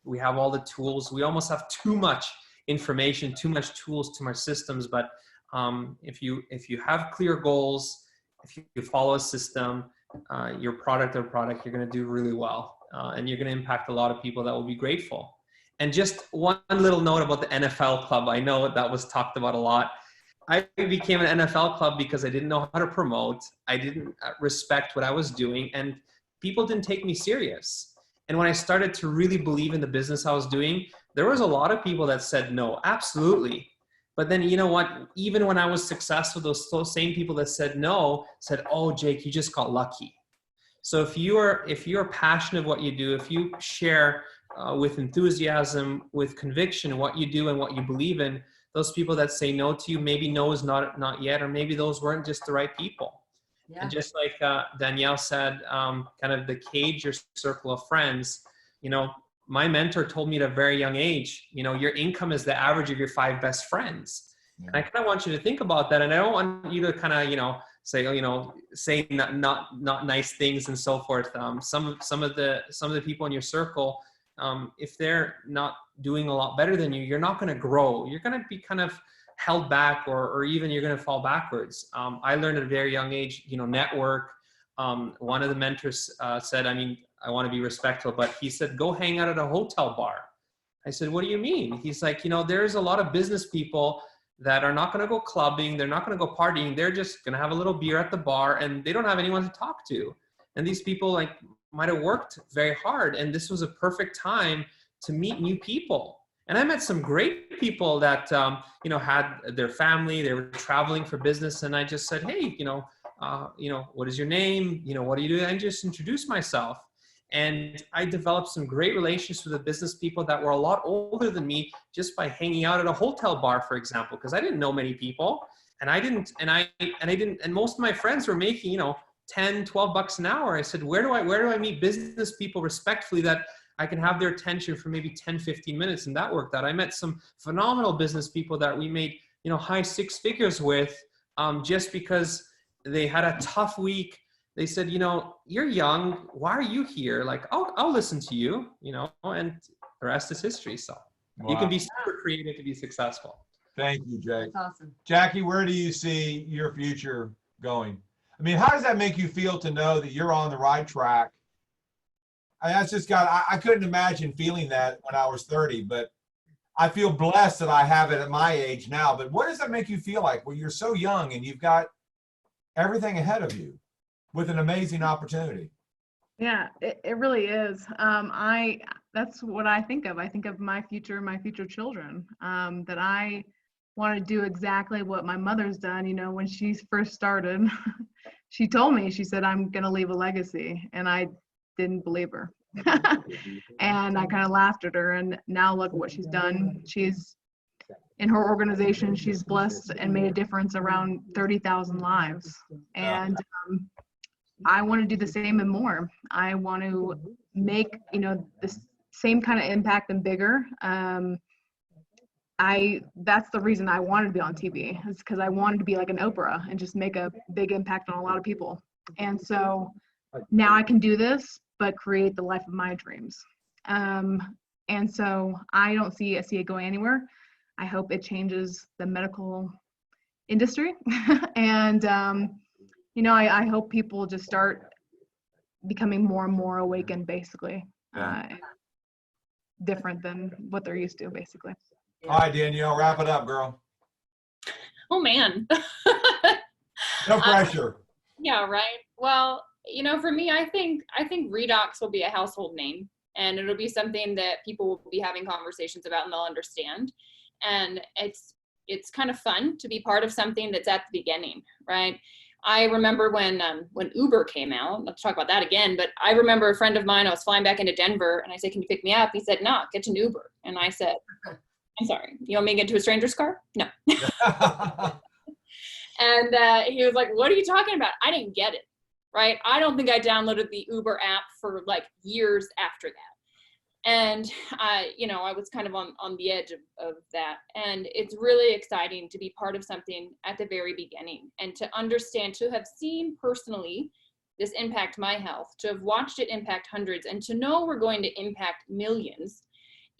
We have all the tools. We almost have too much information, too much tools, too much systems. But if you have clear goals, if you follow a system, your product, you're going to do really well, and you're going to impact a lot of people that will be grateful. And just one little note about the NFL club. I know that was talked about a lot. I became an NFL club because I didn't know how to promote. I didn't respect what I was doing, and people didn't take me serious. And when I started to really believe in the business I was doing, there was a lot of people that said no, absolutely. But then, you know what? Even when I was successful, those same people that said no said, "Oh, Jake, you just got lucky." So if you're passionate of what you do, if you share with enthusiasm, with conviction what you do and what you believe in, those people that say no to you, maybe no is not yet, or maybe those weren't just the right people. Yeah. And just like Danielle said, kind of the cage, your circle of friends, my mentor told me at a very young age, your income is the average of your 5 best friends. Yeah. And I kind of want you to think about that. And I don't want you to kind of, say not nice things and so forth. Some of the people in your circle, if they're not doing a lot better than you, you're not going to grow. You're going to be kind of held back, or even you're going to fall backwards. I learned at a very young age, network. One of the mentors said, I want to be respectful, but he said, go hang out at a hotel bar. I said, what do you mean? He's like, there's a lot of business people that are not going to go clubbing. They're not going to go partying. They're just going to have a little beer at the bar, and they don't have anyone to talk to. And these people might have worked very hard, and this was a perfect time to meet new people. And I met some great people that had their family, they were traveling for business, and I just said, hey, what is your name? What do you do? And I just introduced myself. And I developed some great relationships with the business people that were a lot older than me, just by hanging out at a hotel bar, for example, because I didn't know many people, and most of my friends were making, 10, 12 bucks an hour. I said, where do I meet business people respectfully that I can have their attention for maybe 10, 15 minutes? And that worked out. I met some phenomenal business people that we made, high 6 figures with, just because they had a tough week. They said, you're young. Why are you here? I'll listen to you, and the rest is history. So You can be super creative to be successful. Thank you, Jake. That's awesome. Jackie, where do you see your future going? I mean, how does that make you feel to know that you're on the right track? I couldn't imagine feeling that when I was 30, but I feel blessed that I have it at my age now. But what does that make you feel like when you're so young and you've got everything ahead of you with an amazing opportunity? Yeah, it really is. That's what I think of. I think of my future children, that I want to do exactly what my mother's done. When she first started, she told me, she said, I'm going to leave a legacy. And I didn't believe her. And I kind of laughed at her. And now look at what she's done. She's in her organization. She's blessed and made a difference around 30,000 lives. And I want to do the same and more. I want to make, the same kind of impact and bigger. That's the reason I wanted to be on TV, is because I wanted to be like an Oprah and just make a big impact on a lot of people. And so now I can do this, but create the life of my dreams. And so I don't see ASEA going anywhere. I hope it changes the medical industry. And, I hope people just start becoming more and more awakened, basically. different than what they're used to, basically. All right, Danielle, wrap it up, girl. Oh man. No pressure. Yeah, right. Well, for me, I think redox will be a household name, and it'll be something that people will be having conversations about and they'll understand. And it's kind of fun to be part of something that's at the beginning, right? I remember when Uber came out, let's talk about that again, but I remember a friend of mine, I was flying back into Denver and I said, "Can you pick me up?" He said, "No, get an Uber." And I said, "I'm sorry, you want me to get into a stranger's car?" "No." And he was like, "What are you talking about?" I didn't get it, right? I don't think I downloaded the Uber app for like years after that. And I was kind of on the edge of that. And it's really exciting to be part of something at the very beginning and to understand, to have seen personally this impact my health, to have watched it impact hundreds, and to know we're going to impact millions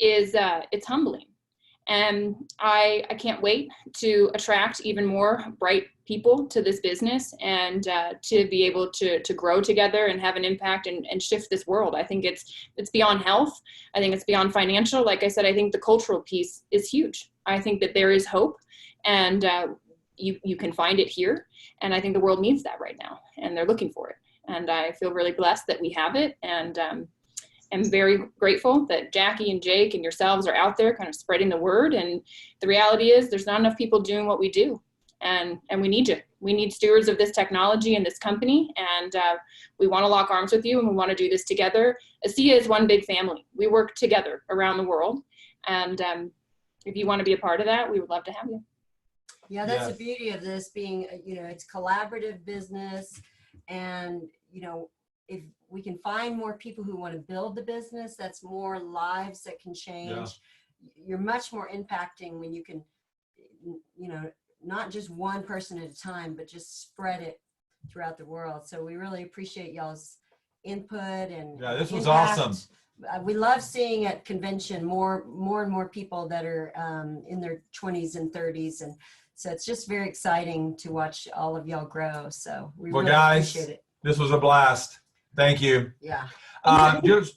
is it's humbling. And I can't wait to attract even more bright people to this business and to be able to grow together and have an impact and shift this world. I think it's beyond health. I think it's beyond financial. Like I said, I think the cultural piece is huge. I think that there is hope, and you can find it here. And I think the world needs that right now, and they're looking for it. And I feel really blessed that we have it. And I'm very grateful that Jackie and Jake and yourselves are out there kind of spreading the word. And the reality is there's not enough people doing what we do. And we need you. We need stewards of this technology and this company. And we want to lock arms with you, and we want to do this together. ASEA is one big family. We work together around the world. And if you want to be a part of that, we would love to have you. Yeah, that's the beauty of this being, it's collaborative business. And, if we can find more people who want to build the business, that's more lives that can change. Yeah. You're much more impacting when you can, not just one person at a time, but just spread it throughout the world. So we really appreciate y'all's input and this was impact. Awesome. We love seeing at convention more and more people that are in their 20s and 30s. And so it's just very exciting to watch all of y'all grow. So we really appreciate it. This was a blast. Thank you. Yeah.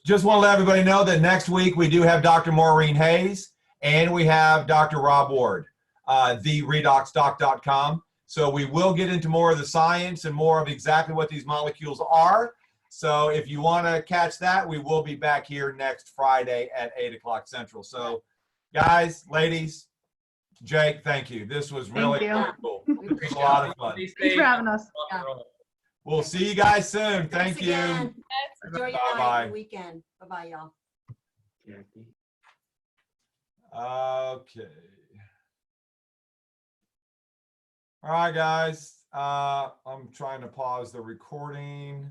Just want to let everybody know that next week we do have Dr. Maureen Hayes and we have Dr. Rob Ward, theredoxdoc.com. So we will get into more of the science and more of exactly what these molecules are. So if you want to catch that, we will be back here next Friday at 8 o'clock Central. So guys, ladies, Jake, thank you. This was really cool. It was a lot of fun. Thanks for having us. Yeah. We'll see you guys soon. Thank you. Again. Enjoy your night and weekend. Bye-bye, y'all. Okay. All right, guys. I'm trying to pause the recording.